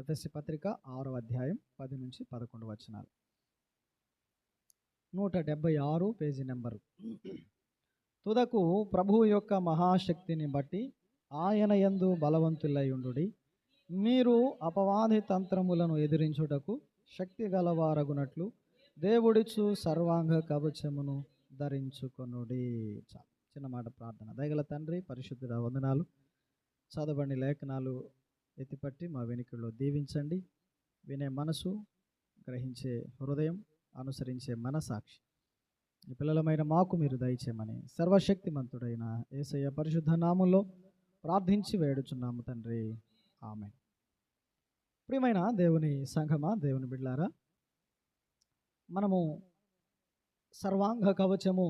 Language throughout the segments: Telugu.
ఎఫెసీ పత్రిక 6వ అధ్యాయం 10 నుంచి 11 వచనాలు. 176 పేజీ నెంబరు. తుదకు ప్రభువు యొక్క మహాశక్తిని బట్టి ఆయన యందు బలవంతులైయుండుడి. మీరు అపవాది తంత్రములను ఎదిరించుటకు శక్తి గలవారగునట్లు దేవుడిచ్చు సర్వాంగ కవచమును ధరించుకొనుడి. చిన్న మాట ప్రార్థన. దయగల తండ్రి, పరిశుద్ధుడ, వందనాలు. చదవని లేఖనాలు ఎత్తిపట్టి మా వెనుకల్లో దీవించండి. వినే మనసు, గ్రహించే హృదయం, అనుసరించే మనసాక్షి ఈ పిల్లలమైన మాకు మీరు దయచేయమని సర్వశక్తిమంతుడైన యేసయ్య పరిశుద్ధ నామంలో ప్రార్థించి వేడుచున్నాము తండ్రి, ఆమేన్. ప్రియమైన దేవుని సంఘమా, దేవుని బిడ్డలారా, మనము సర్వాంగ కవచము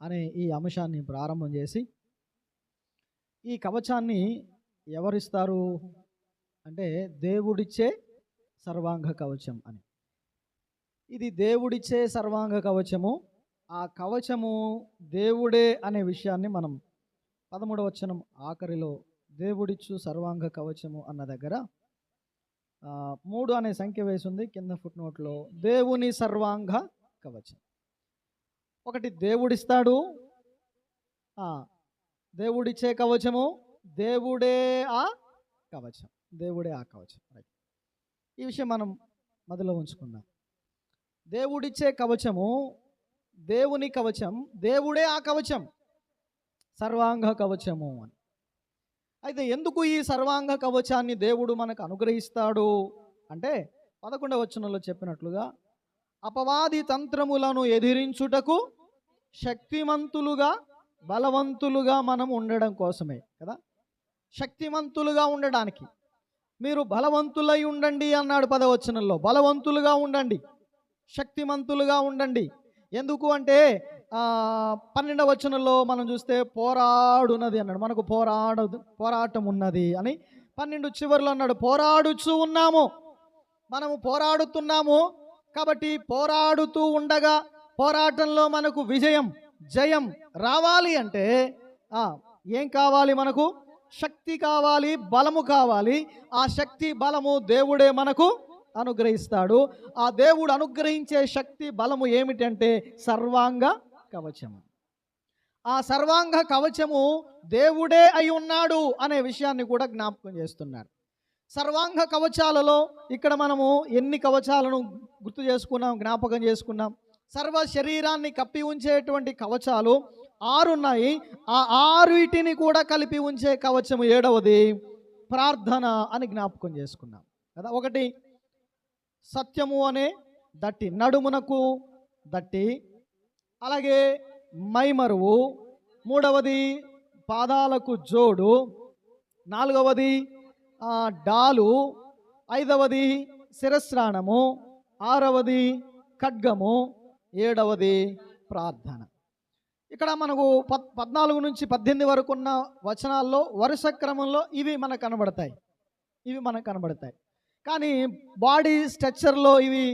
అనే ఈ అంశాన్ని ప్రారంభం చేసి, ఈ కవచాన్ని ఎవరిస్తారు అంటే దేవుడిచ్చే సర్వాంగ కవచం అని. ఇది దేవుడిచ్చే సర్వాంగ కవచము. ఆ కవచము దేవుడే అనే విషయాన్ని మనం 13వ వచనం ఆఖరిలో దేవుడిచ్చు సర్వాంగ కవచము అన్న దగ్గర 3 అనే సంఖ్య వేసింది. కింద ఫుట్ నోట్లో దేవుని సర్వాంగ కవచం. ఒకటి దేవుడిస్తాడు, దేవుడిచ్చే కవచము, దేవుడే ఆ కవచం, దేవుడే ఆ కవచం. ఈ విషయం మనం మొదలు ఉంచుకుందాం. దేవుడిచ్చే కవచము, దేవుని కవచం, దేవుడే ఆ కవచం, సర్వాంగ కవచము అని. అయితే ఎందుకు ఈ సర్వాంగ కవచాన్ని దేవుడు మనకు అనుగ్రహిస్తాడు అంటే 11వ వచనంలో చెప్పినట్లుగా అపవాది తంత్రములను ఎదిరించుటకు శక్తిమంతులుగా, బలవంతులుగా మనం ఉండడం కోసమే కదా. శక్తిమంతులుగా ఉండడానికి. మీరు బలవంతులై ఉండండి అన్నాడు 10వ వచనంలో. బలవంతులుగా ఉండండి, శక్తిమంతులుగా ఉండండి. ఎందుకు అంటే 12వ వచనంలో మనం చూస్తే పోరాడున్నది అన్నాడు. మనకు పోరాటం ఉన్నది అని 12 చివరిలో అన్నాడు. పోరాడుచూ ఉన్నాము, మనము పోరాడుతున్నాము. కాబట్టి పోరాడుతూ ఉండగా పోరాటంలో మనకు విజయం, జయం రావాలి అంటే ఏం కావాలి? మనకు శక్తి కావాలి, బలము కావాలి. ఆ శక్తి, బలము దేవుడే మనకు అనుగ్రహిస్తాడు. ఆ దేవుడు అనుగ్రహించే శక్తి, బలము ఏమిటంటే సర్వాంగ కవచము. ఆ సర్వాంగ కవచము దేవుడే అయి ఉన్నాడు అనే విషయాన్ని కూడా జ్ఞాపకం చేస్తున్నాడు. సర్వాంగ కవచాలలో ఇక్కడ మనము ఎన్ని కవచాలను గుర్తు చేసుకున్నాం, జ్ఞాపకం చేసుకున్నాం. సర్వ శరీరాన్ని కప్పి ఉంచేటువంటి కవచాలు 6 ఉన్నాయి. ఆ 6 కూడా కలిపి ఉంచే కవచము 7వది ప్రార్థన అని జ్ఞాపకం చేసుకున్నాం కదా. ఒకటి సత్యము అనే దట్టి, నడుమునకు దట్టి, అలాగే మైమరువు, 3వది పాదాలకు జోడు, 4వది డాలు, 5వది శిరస్త్రాణము, 6వది ఖడ్గము, 7వది ప్రార్థన. ఇక్కడ మనకు 14 నుంచి 18 వరకు ఉన్న వచనాల్లో వరుస క్రమంలో ఇవి మనకు కనబడతాయి. కానీ బాడీ స్ట్రక్చర్లో ఇవి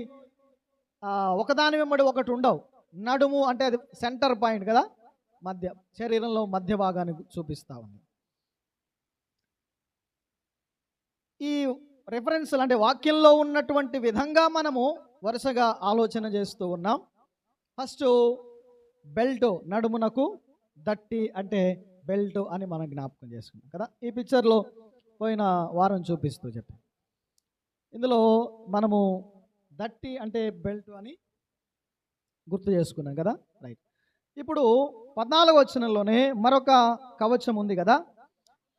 ఒకదాని వెంబడి ఒకటి ఉండవు. నడుము అంటే అది సెంటర్ పాయింట్ కదా, శరీరంలో మధ్య భాగాన్ని చూపిస్తూ ఉంది. ఈ రెఫరెన్స్లు అంటే వాక్యంలో ఉన్నటువంటి విధంగా మనము వరుసగా ఆలోచన చేస్తూ ఉన్నాం. ఫస్ట్ బెల్ట్, నడుమునకు దట్టి అంటే బెల్ట్ అని మనం జ్ఞాపకం చేసుకున్నాం కదా. ఈ పిక్చర్లో పోయిన వారం చూపిస్తూ చెప్పాం. ఇందులో మనము దట్టి అంటే బెల్ట్ అని గుర్తు చేసుకున్నాం కదా. రైట్. ఇప్పుడు 14వ వచనంలోనే మరొక కవచం ఉంది కదా.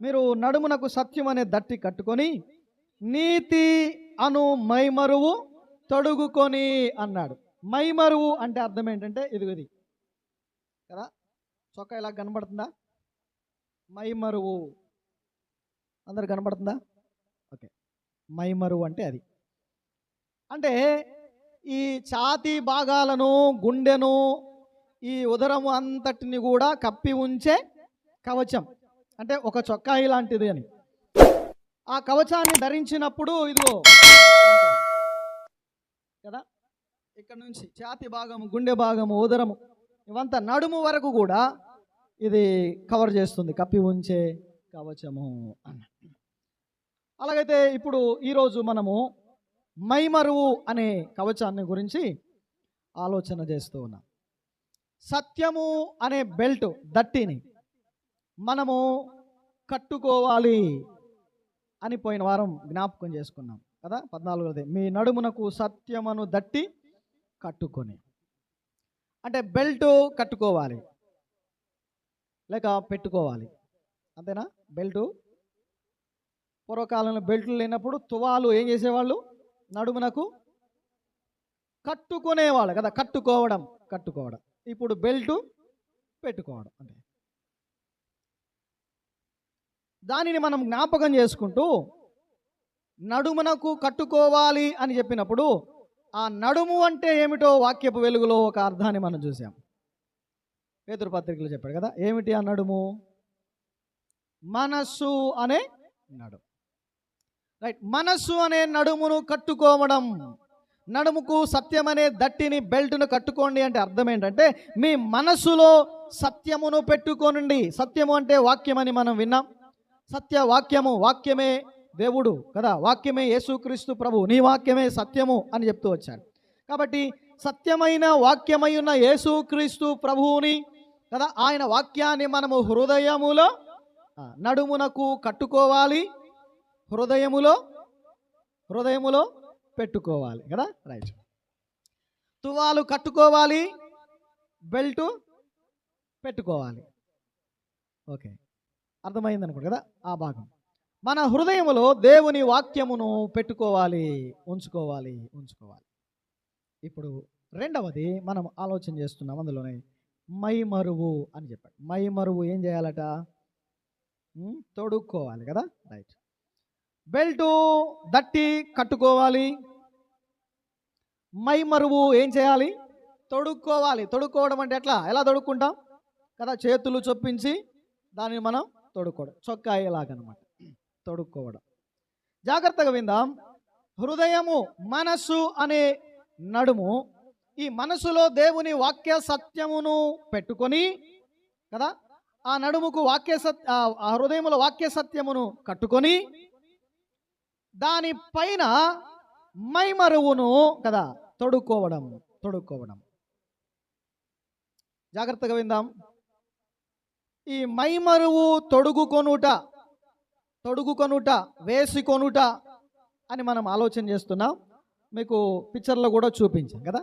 మీరు నడుమునకు సత్యం అనే దట్టి కట్టుకొని నీతి అను మైమరువు తొడుగుకొని అన్నాడు. మైమరువు అంటే అర్థం ఏంటంటే ఇది కదా, చొక్కా ఇలా కనబడుతుందా? మైమరువు అందరు కనబడుతుందా? ఓకే. మైమరువు అంటే అది. అంటే ఈ ఛాతీ భాగాలను, గుండెను, ఈ ఉదరము అంతటిని కూడా కప్పి ఉంచే కవచం. అంటే ఒక చొక్కా లాంటిది అని. ఆ కవచాన్ని ధరించినప్పుడు ఇదిగో కదా, ఇక్కడ నుంచి ఛాతీ భాగము, గుండె భాగము, ఉదరము ఇవంతా నడుము వరకు కూడా ఇది కవర్ చేస్తుంది, కప్పి ఉంచే కవచము. అలాగైతే ఇప్పుడు ఈరోజు మనము మైమరువు అనే కవచాన్ని గురించి ఆలోచన చేస్తూ ఉన్నాం. సత్యము అనే బెల్ట్ దట్టిని మనము కట్టుకోవాలి అని పోయిన వారం జ్ఞాపకం చేసుకున్నాం కదా. 14వ మీ నడుమునకు సత్యమును దట్టి కట్టుకొని, అంటే బెల్ట్ కట్టుకోవాలి లేక పెట్టుకోవాలి, అంతేనా? బెల్టు పూర్వకాలంలో బెల్ట్లు లేనప్పుడు తువాలు ఏం చేసేవాళ్ళు? నడుమునకు కట్టుకునేవాళ్ళు కదా. కట్టుకోవడం. ఇప్పుడు బెల్టు పెట్టుకోవడం. అంటే దానిని మనం జ్ఞాపకం చేసుకుంటూ నడుమునకు కట్టుకోవాలి అని చెప్పినప్పుడు ఆ నడుము అంటే ఏమిటో వాక్యపు వెలుగులో ఒక అర్థాన్ని మనం చూసాం. పేతురు పత్రికలో చెప్పాడు కదా. ఏమిటి ఆ నడుము? మనస్సు అనే నడుము. రైట్. మనస్సు అనే నడుమును కట్టుకోవడం. నడుముకు సత్యం అనే దట్టిని బెల్ట్ను కట్టుకోండి అంటే అర్థం ఏంటంటే మీ మనస్సులో సత్యమును పెట్టుకోనండి. సత్యము అంటే వాక్యమని మనం విన్నాం. సత్య వాక్యము, వాక్యమే దేవుడు కదా. వాక్యమే యేసుక్రీస్తు ప్రభు. నీ వాక్యమే సత్యము అని చెప్తూ వచ్చాడు. కాబట్టి సత్యమైన వాక్యమై ఉన్న యేసుక్రీస్తు ప్రభువుని కదా, ఆయన వాక్యాన్ని మనము హృదయములో నడుమునకు కట్టుకోవాలి, హృదయములో పెట్టుకోవాలి కదా. రైట్. తువాలు కట్టుకోవాలి, బెల్టు పెట్టుకోవాలి. ఓకే, అర్థమైంది అనుకోండి కదా ఆ భాగం. మన హృదయములో దేవుని వాక్యమును పెట్టుకోవాలి, ఉంచుకోవాలి. ఇప్పుడు రెండవది మనం ఆలోచన చేస్తున్నాం, అందులోనే మైమరువు అని చెప్పాడు. మైమరువు ఏం చేయాలట? తొడుక్కోవాలి కదా. రైట్. బెల్టు దట్టి కట్టుకోవాలి, మైమరువు ఏం చేయాలి? తొడుక్కోవాలి. తొడుక్కోవడం అంటే ఎలా తొడుక్కుంటాం కదా? చేతులు చొప్పించి దానిని మనం తొడుక్కోవడం, చొక్కా ఎలాగనమాట తొడుక్కోవడం. జాగ్రత్తగా విందాం. హృదయము, మనస్సు అనే నడుము, ఈ మనసులో దేవుని వాక్య సత్యమును పెట్టుకొని కదా, ఆ నడుముకు ఆ హృదయములో వాక్య సత్యమును కట్టుకొని దానిపైన మైమరువును కదా తొడుక్కోవడం. జాగ్రత్తగా విందాం. ఈ మైమరువు తొడుగుకొనుట, వేసుకొనుట అని మనం ఆలోచన చేస్తున్నాం. మీకు పిక్చర్లో కూడా చూపించాం కదా.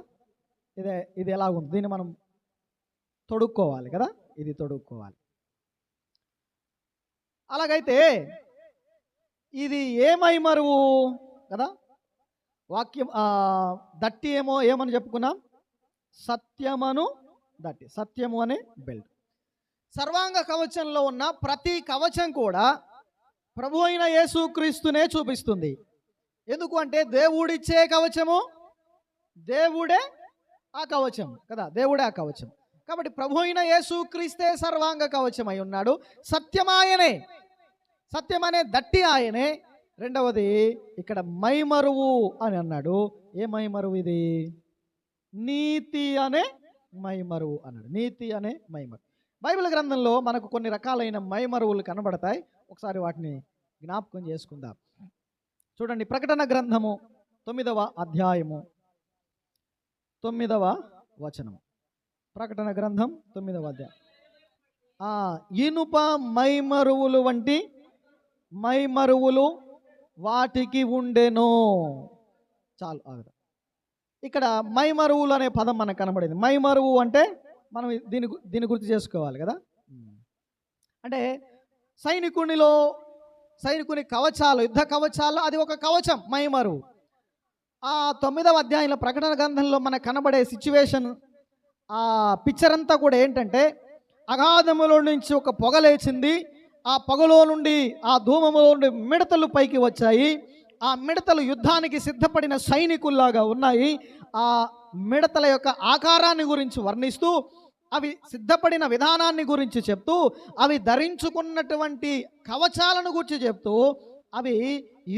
ఇది ఎలా ఉంది? దీన్ని మనం తొడుక్కోవాలి కదా. ఇది తొడుక్కోవాలి. అలాగైతే ఇది ఏ మైమరువు కదా? వాక్యం దట్టి ఏమని చెప్పుకున్నాం? సత్యమను దట్టి, సత్యము అనే బెల్ట్. సర్వాంగ కవచంలో ఉన్న ప్రతి కవచం కూడా ప్రభు అయిన యేసుక్రీస్తునే చూపిస్తుంది. ఎందుకు అంటే దేవుడిచ్చే కవచము, దేవుడే ఆ కవచం కదా. దేవుడే ఆ కవచం. కాబట్టి ప్రభు అయిన యేసుక్రీస్తే సర్వాంగ కవచం అయి ఉన్నాడు. సత్యమాయనే, సత్యమనే దట్టి ఆయనే. రెండవది ఇక్కడ మైమరువు అని అన్నాడు. ఏ మైమరువు ఇది? నీతి అనే మైమరువు అన్నాడు. నీతి అనే మైమరువు. బైబిల్ గ్రంథంలో మనకు కొన్ని రకాలైన మైమరువులు కనబడతాయి. ఒకసారి వాటిని జ్ఞాపకం చేసుకుందాం. చూడండి, ప్రకటన గ్రంథము 9వ అధ్యాయము 9వ వచనము. ప్రకటన గ్రంథం 9వ అధ్యాయం. ఇనుప మైమరువులు వంటి మైమరువులు వాటికి ఉండెను. చాలు ఆగదు. ఇక్కడ మైమరువులు అనే పదం మనకు కనబడింది. మైమరువు అంటే మనం దీని గుర్తు చేసుకోవాలి కదా. అంటే సైనికుని కవచాలు, యుద్ధ కవచాలు, అది ఒక కవచం మైమరువు. ఆ 9వ అధ్యాయంలో ప్రకటన గ్రంథంలో మనకు కనబడే సిచ్యువేషన్, ఆ పిక్చర్ అంతా కూడా ఏంటంటే అగాధములో నుంచి ఒక పొగ లేచింది. ఆ పొగలో నుండి, ఆ ధూమములో నుండి మిడతలు పైకి వచ్చాయి. ఆ మిడతలు యుద్ధానికి సిద్ధపడిన సైనికుల్లాగా ఉన్నాయి. ఆ మిడతల యొక్క ఆకారాన్ని గురించి వర్ణిస్తూ, అవి సిద్ధపడిన విధానాన్ని గురించి చెప్తూ, అవి ధరించుకున్నటువంటి కవచాలను గురించి చెప్తూ, అవి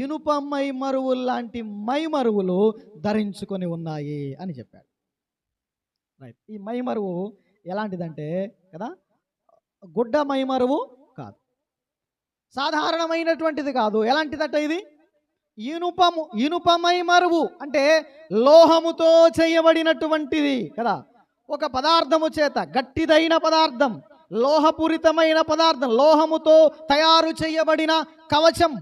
ఇనుప మైమరువులు లాంటి మైమరువులు ధరించుకొని ఉన్నాయి అని చెప్పాడు. రైట్. ఈ మైమరువు ఎలాంటిదంటే కదా, గుడ్డ మైమరువు కాదు, సాధారణమైనటువంటిది కాదు. ఎలాంటిదట ఇది? ఇనుపమై మరువు అంటే లోహముతో చేయబడినటువంటిది కదా. ఒక పదార్థము చేత, గట్టిదైన పదార్థం, లోహపూరితమైన పదార్థం, లోహముతో తయారు చేయబడిన కవచం.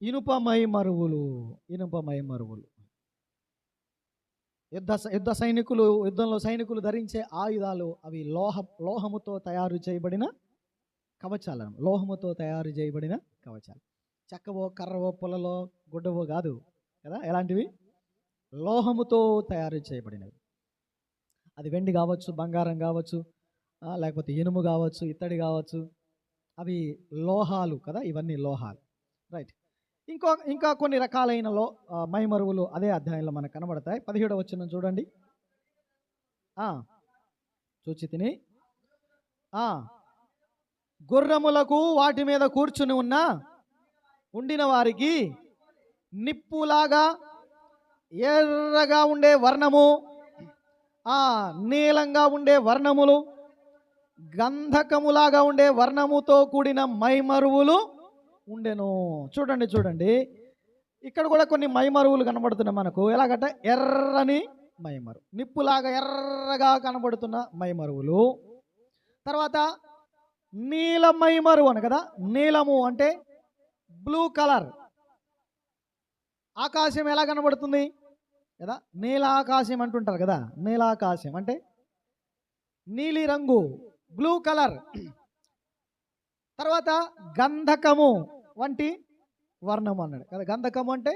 ఇనుపమై మరువులు. యుద్ధంలో సైనికులు ధరించే ఆయుధాలు అవి లోహముతో తయారు చేయబడిన కవచాలను. లోహముతో తయారు చేయబడిన కవచాలు. చెక్కవో, కర్రవో, పుల్లలో, గుడ్డవో కాదు కదా. ఎలాంటివి? లోహముతో తయారు చేయబడినవి. అది వెండి కావచ్చు, బంగారం కావచ్చు, లేకపోతే ఇనుము కావచ్చు, ఇత్తడి కావచ్చు. అవి లోహాలు కదా. ఇవన్నీ లోహాలు. రైట్. ఇంకా కొన్ని రకాలైన మైమరువులు అదే అధ్యాయంలో మనకు కనబడతాయి. 17వ వచనం చూడండి. చూచితిని గుర్రములకు వాటి మీద కూర్చుని ఉండిన వారికి నిప్పులాగా ఎర్రగా ఉండే వర్ణము, నీలంగా ఉండే వర్ణములు, గంధకములాగా ఉండే వర్ణముతో కూడిన మైమరువులు ఉండెను. చూడండి ఇక్కడ కూడా కొన్ని మైమరువులు కనబడుతున్నాయి మనకు. ఎలాగంటే ఎర్రని మైమరు, నిప్పులాగా ఎర్రగా కనబడుతున్న మైమరువులు. తర్వాత నీల మైమరువు అని కదా. నీలము అంటే బ్లూ కలర్. ఆకాశం ఎలా కనబడుతుంది కదా, నీలాకాశం అంటుంటారు కదా. నీలాకాశం అంటే నీలి రంగు, బ్లూ కలర్. తర్వాత గంధకము వంటి వర్ణము అన్నాడు కదా. గంధకము అంటే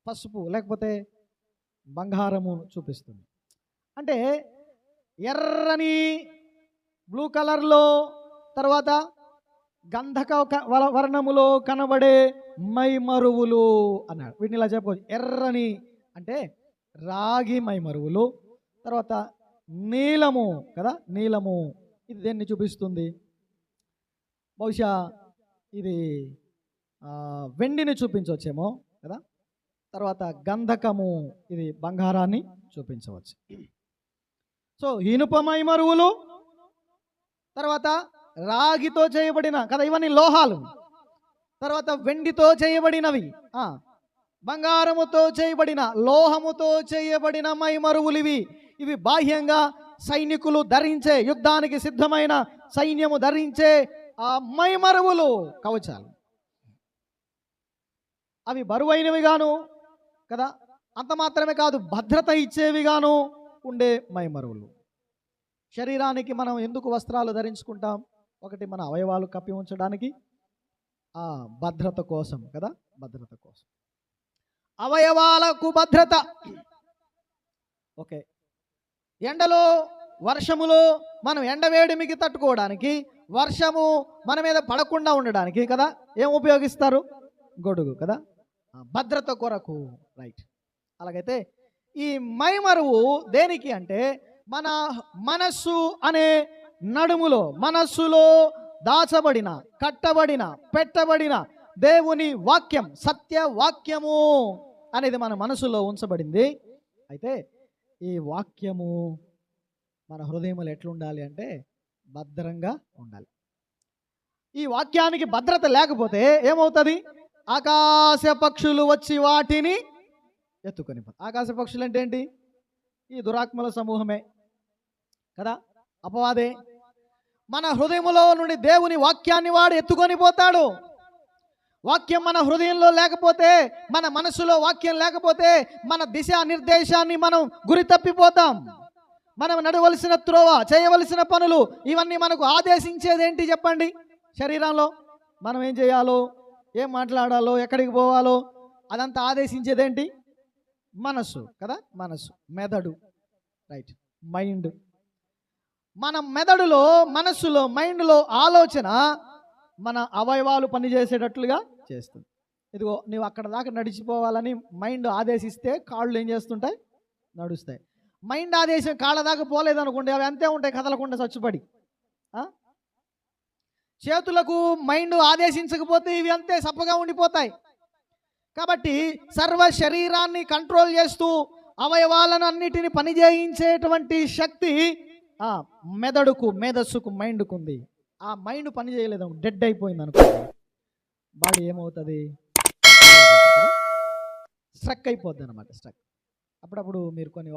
పసుపు లేకపోతే బంగారము చూపిస్తుంది. అంటే ఎర్రని బ్లూ కలర్లో, తర్వాత గంధక వర్ణములో కనబడే మైమరువులు అన్నాడు. వీటిని ఇలా చెప్పుకోవచ్చు. ఎర్రని అంటే రాగి మైమరువులు. తర్వాత నీలము కదా. నీలము ఇది దేన్ని చూపిస్తుంది? బహుశా ఇది వెండిని చూపించవచ్చేమో కదా. తర్వాత గంధకము ఇది బంగారాన్ని చూపించవచ్చు. సో ఇనుప మైమరువులు, తర్వాత రాగితో చేయబడిన కదా, ఇవన్నీ లోహాలు. తర్వాత వెండితో చేయబడినవి, బంగారముతో చేయబడిన, లోహముతో చేయబడిన మైమరువులు ఇవి బాహ్యంగా సైనికులు ధరించే, యుద్ధానికి సిద్ధమైన సైన్యము ధరించే ఆ మైమరువులు, కవచాలు. అవి బరువైనవిగాను కదా, అంత మాత్రమే కాదు భద్రత ఇచ్చేవిగాను ఉండే మైమరువులు. శరీరానికి మనం ఎందుకు వస్త్రాలు ధరించుకుంటాం? ఒకటి మన అవయవాలు కప్పి ఉంచడానికి, భద్రత కోసం కదా. భద్రత కోసం, అవయవాలకు భద్రత. ఓకే. ఎండలో, వర్షములో మనం ఎండవేడిమికి తట్టుకోవడానికి, వర్షము మన మీద పడకుండా ఉండడానికి కదా ఏం ఉపయోగిస్తారు? గొడుగు కదా, భద్రత కొరకు. రైట్. అలాగైతే ఈ మైమరువు దేనికి అంటే మన మనస్సు అనే నడుములో, మనస్సులో దాచబడిన, కట్టబడిన, పెట్టబడిన దేవుని వాక్యం, సత్య వాక్యము అనేది మన మనసులో ఉంచబడింది. అయితే ఈ వాక్యము మన హృదయంలో ఎట్లుండాలి అంటే భద్రంగా ఉండాలి. ఈ వాక్యానికి భద్రత లేకపోతే ఏమవుతుంది? ఆకాశ పక్షులు వచ్చి వాటిని ఎత్తుకొని. ఆకాశ పక్షులు అంటే ఏంటి? ఈ దురాత్మల సమూహమే కదా, అపవాదే. మన హృదయంలో నుండి దేవుని వాక్యాన్ని వాడు ఎత్తుకొని పోతాడు. వాక్యం మన హృదయంలో లేకపోతే, మన మనసులో వాక్యం లేకపోతే మన దిశా నిర్దేశాన్ని మనం గురి తప్పిపోతాం. మనం నడవలసిన త్రోవ, చేయవలసిన పనులు ఇవన్నీ మనకు ఆదేశించేది ఏంటి చెప్పండి? శరీరంలో మనం ఏం చేయాలో, ఏం మాట్లాడాలో, ఎక్కడికి పోవాలో అదంతా ఆదేశించేదేంటి? మనస్సు కదా. మనస్సు, మెదడు. రైట్. మైండ్. మన మెదడులో, మనస్సులో, మైండ్లో ఆలోచన మన అవయవాలు పనిచేసేటట్లుగా చేస్తుంది. ఇదిగో నీవు అక్కడ దాకా నడిచిపోవాలని మైండ్ ఆదేశిస్తే కాళ్ళు ఏం చేస్తుంటాయి? నడుస్తాయి. మైండ్ ఆదేశం కాళ్ళ దాకా పోలేదనుకోండి, అవి అంతే ఉంటాయి కదలకుండా చచ్చుపడి. చేతులకు మైండ్ ఆదేశించకపోతే ఇవి అంతే సప్పగా ఉండిపోతాయి. కాబట్టి సర్వ శరీరాన్ని కంట్రోల్ చేస్తూ అవయవాలను అన్నిటిని పనిచేయించేటువంటి శక్తి మెదడుకు, మేధస్సుకు, మైండ్కు ఉంది. ఆ మైండ్ పని చేయలేదు, డెడ్ అయిపోయింది అనుకో, బాడీ ఏమవుతుంది, స్ట్రక్ అయిపోద్ది అనమాట. స్ట్రక్. అప్పుడప్పుడు మీరు కొన్ని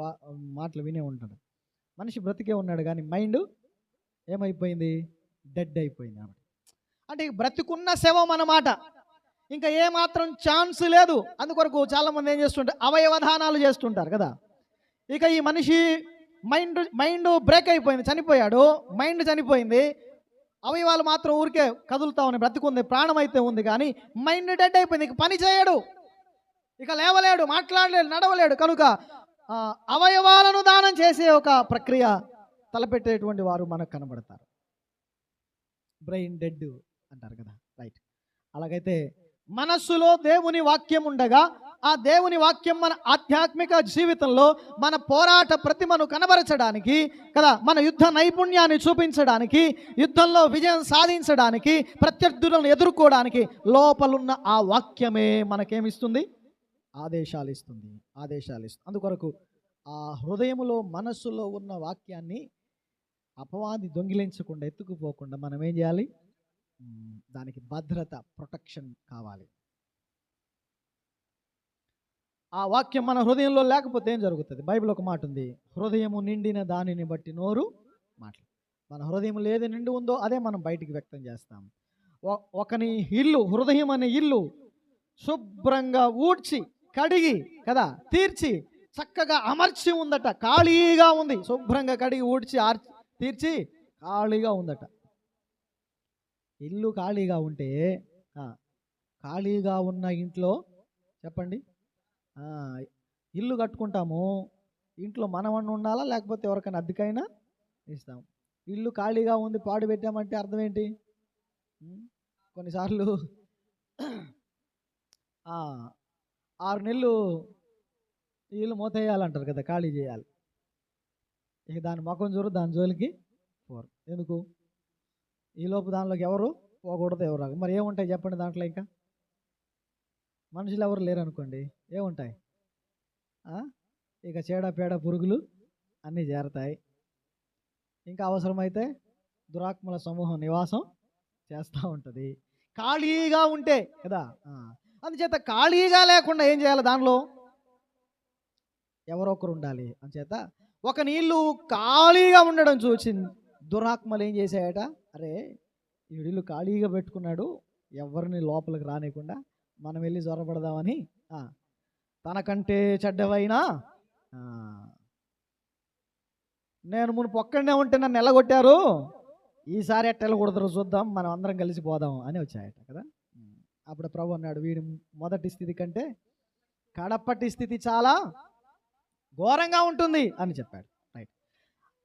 మాటలు వినే ఉంటారు. మనిషి బ్రతికే ఉన్నాడు కానీ మైండ్ ఏమైపోయింది, డెడ్ అయిపోయింది అన్నమాట. అంటే బ్రతికున్న శవం అన్నమాట. ఇంకా ఏమాత్రం ఛాన్స్ లేదు. అందుకొరకు చాలామంది ఏం చేస్తుంటారు, అవయవధానాలు చేస్తుంటారు కదా. ఇక ఈ మనిషి మైండ్ బ్రేక్ అయిపోయింది, చనిపోయాడు, మైండ్ చనిపోయింది, అవయవాలు మాత్రం ఊరికే కదులుతా ఉన్నాయి, బ్రతికుంది, ప్రాణం అయితే ఉంది, కానీ మైండ్ డెడ్ అయిపోయింది. ఇక పని చేయడు, ఇక లేవలేడు, మాట్లాడలేడు, నడవలేడు. కనుక అవయవాలను దానం చేసే ఒక ప్రక్రియ తలపెట్టేటువంటి వారు మనకు కనబడతారు. బ్రెయిన్ డెడ్ అంటారు కదా, రైట్. అలాగైతే మనస్సులో దేవుని వాక్యం ఉండగా ఆ దేవుని వాక్యం మన ఆధ్యాత్మిక జీవితంలో మన పోరాట ప్రతిమను కనబరచడానికి కదా, మన యుద్ధ నైపుణ్యాన్ని చూపించడానికి, యుద్ధంలో విజయం సాధించడానికి, ప్రత్యర్థులను ఎదుర్కోవడానికి లోపలున్న ఆ వాక్యమే మనకేమిస్తుంది, ఆదేశాలు ఇస్తుంది. అందుకొరకు ఆ హృదయములో మనస్సులో ఉన్న వాక్యాన్ని అపవాది దొంగిలించకుండా, ఎత్తుకుపోకుండా మనం ఏం చేయాలి, దానికి భద్రత, ప్రొటెక్షన్ కావాలి. ఆ వాక్యం మన హృదయంలో లేకపోతే ఏం జరుగుతుంది? బైబిల్ ఒక మాట ఉంది, హృదయము నిండిన దానిని బట్టి నోరు మాట్లాడు. మన హృదయం ఏది నిండి ఉందో అదే మనం బయటికి వ్యక్తం చేస్తాం. ఒకని ఇల్లు, హృదయం అనే ఇల్లు శుభ్రంగా ఊడ్చి కడిగి కదా, తీర్చి చక్కగా అమర్చి ఉందట, ఖాళీగా ఉంది, శుభ్రంగా కడిగి ఊడ్చి తీర్చి ఖాళీగా ఉందట. ఇల్లు ఖాళీగా ఉంటే, ఖాళీగా ఉన్న ఇంట్లో చెప్పండి, ఇల్లు కట్టుకుంటాము, ఇంట్లో మనమన్నా ఉండాలా, లేకపోతే ఎవరికైనా అద్దెకైనా ఇస్తాం. ఇల్లు ఖాళీగా ఉంది, పాడు పెట్టామంటే అర్థం ఏంటి? కొన్నిసార్లు 6 నెలలు ఇల్లు మూతేయాలంటారు కదా, ఖాళీ చేయాలి. ఇక దాని ముఖం చూరు, దాని జోలికి పోరు. ఎందుకు? ఈలోపు దానిలోకి ఎవరు పోకూడదు, ఎవరు రాదు. మరి ఏముంటాయి చెప్పండి దాంట్లో? ఇంకా మనుషులు ఎవరు లేరు అనుకోండి, ఏముంటాయి? ఇక చీడ పురుగులు అన్నీ చేరతాయి. ఇంకా అవసరమైతే దురాత్మల సమూహం నివాసం చేస్తూ ఉంటుంది. ఖాళీగా ఉంటే కదా. అందుచేత ఖాళీగా లేకుండా ఏం చేయాలి? దానిలో ఎవరో ఒకరు ఉండాలి. అందుచేత ఒక నీళ్ళు ఖాళీగా ఉండడం చూసి దురాత్మలు ఏం చేశాయట, అరే వీడిల్లు ఖాళీగా పెట్టుకున్నాడు, ఎవరిని లోపలికి రానికుండా మనం వెళ్ళి జ్వరపడదామని తనకంటే చెడ్డవైనా నేను మునుపు ఒక్కడనే ఉంటే నన్ను ఎల్లగొట్టారు, ఈసారి ఎట్ట ఎల్లగొడతారో చూద్దాం, మనం అందరం కలిసి పోదాం అని వచ్చాయట కదా. అప్పుడు ప్రభు అన్నాడు, వీడి మొదటి స్థితి కంటే కడపటి స్థితి చాలా ఘోరంగా ఉంటుంది అని చెప్పాడు. రైట్.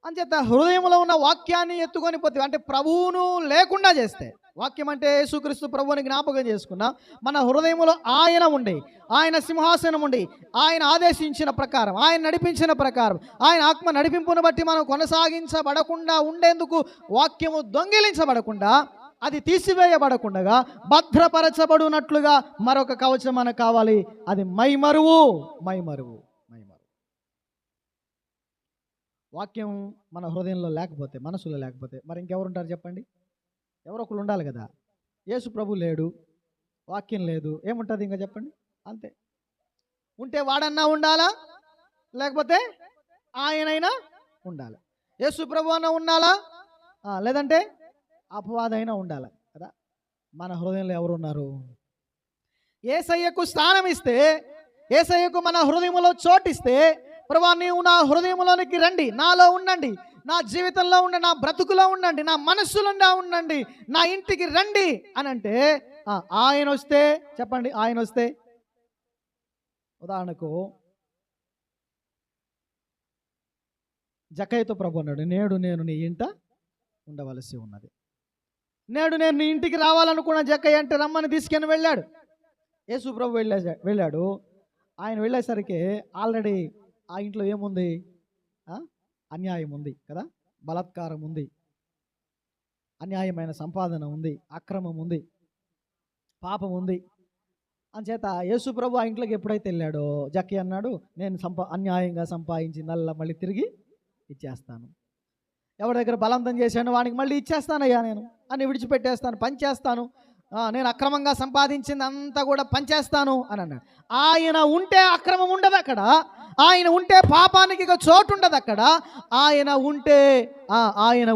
అంచేత హృదయంలో ఉన్న వాక్యాన్ని ఎత్తుకొని పోతే, అంటే ప్రభువును లేకుండా చేస్తే, వాక్యం అంటే యేసుక్రీస్తు ప్రభువుని జ్ఞాపకం చేసుకున్నా, మన హృదయంలో ఆయన ఉండి, ఆయన సింహాసనం ఉండి, ఆయన ఆదేశించిన ప్రకారం, ఆయన నడిపించిన ప్రకారం, ఆయన ఆత్మ నడిపింపును బట్టి మనం కొనసాగించబడకుండా ఉండేందుకు వాక్యము దొంగిలించబడకుండా, అది తీసివేయబడకుండా భద్రపరచబడినట్లుగా మరొక కవచం మనకు కావాలి. అది మైమరువు. వాక్యం మన హృదయంలో లేకపోతే, మనసులో లేకపోతే మరి ఇంకెవరు ఉంటారు చెప్పండి? ఎవరో ఒకరు ఉండాలి కదా. యేసు ప్రభు లేడు, వాక్యం లేదు, ఏముంటుంది ఇంకా చెప్పండి? అంతే. ఉంటే వాడన్నా ఉండాలా, లేకపోతే ఆయనైనా ఉండాలి. యేసు ప్రభు అన్నా ఉండాలా, లేదంటే అపవాదైనా ఉండాలి కదా. మన హృదయంలో ఎవరు ఉన్నారు? యేసయ్యకు స్థానం ఇస్తే, యేసయ్యకు మన హృదయంలో చోటిస్తే, ప్రభువా నీవు నా హృదయంలోనికి రండి, నాలో ఉండండి, నా జీవితంలో ఉండండి, నా బ్రతుకులో ఉండండి, నా మనస్సులో ఉండండి, నా ఇంటికి రండి అని అంటే, ఆయన వస్తే చెప్పండి, ఆయన వస్తే ఉదాహరణకు జక్కయ్యతో ప్రభు అన్నాడు, నేడు నేను నీ ఇంట ఉండవలసి ఉన్నది. నేడు నేను నీ ఇంటికి రావాలనుకున్న జక్కయ్య అంటే రమ్మని తీసుకొని వెళ్ళాడు. యేసు ప్రభు వెళ్ళాడు. ఆయన వెళ్ళేసరికి ఆల్రెడీ ఆ ఇంట్లో ఏముంది? అన్యాయం ఉంది కదా, బలాత్కారం ఉంది, అన్యాయమైన సంపాదన ఉంది, అక్రమం ఉంది, పాపం ఉంది. అంచేత యేసు ప్రభు ఆ ఇంట్లోకి ఎప్పుడైతే వెళ్ళాడో జక్కయ్య అన్నాడు, నేను అన్యాయంగా సంపాదించిందల్లా మళ్ళీ తిరిగి ఇచ్చేస్తాను, ఎవరి దగ్గర బలవంతం చేశాను వానికి మళ్ళీ ఇచ్చేస్తానయ్యా నేను అని విడిచిపెట్టేస్తాను, పని చేస్తాను, నేను అక్రమంగా సంపాదించింది అంతా కూడా పంచేస్తాను అని అన్నాడు. ఆయన ఉంటే అక్రమం ఉండదు అక్కడ, ఆయన ఉంటే పాపానికి ఇక చోటు ఉండదు అక్కడ, ఆయన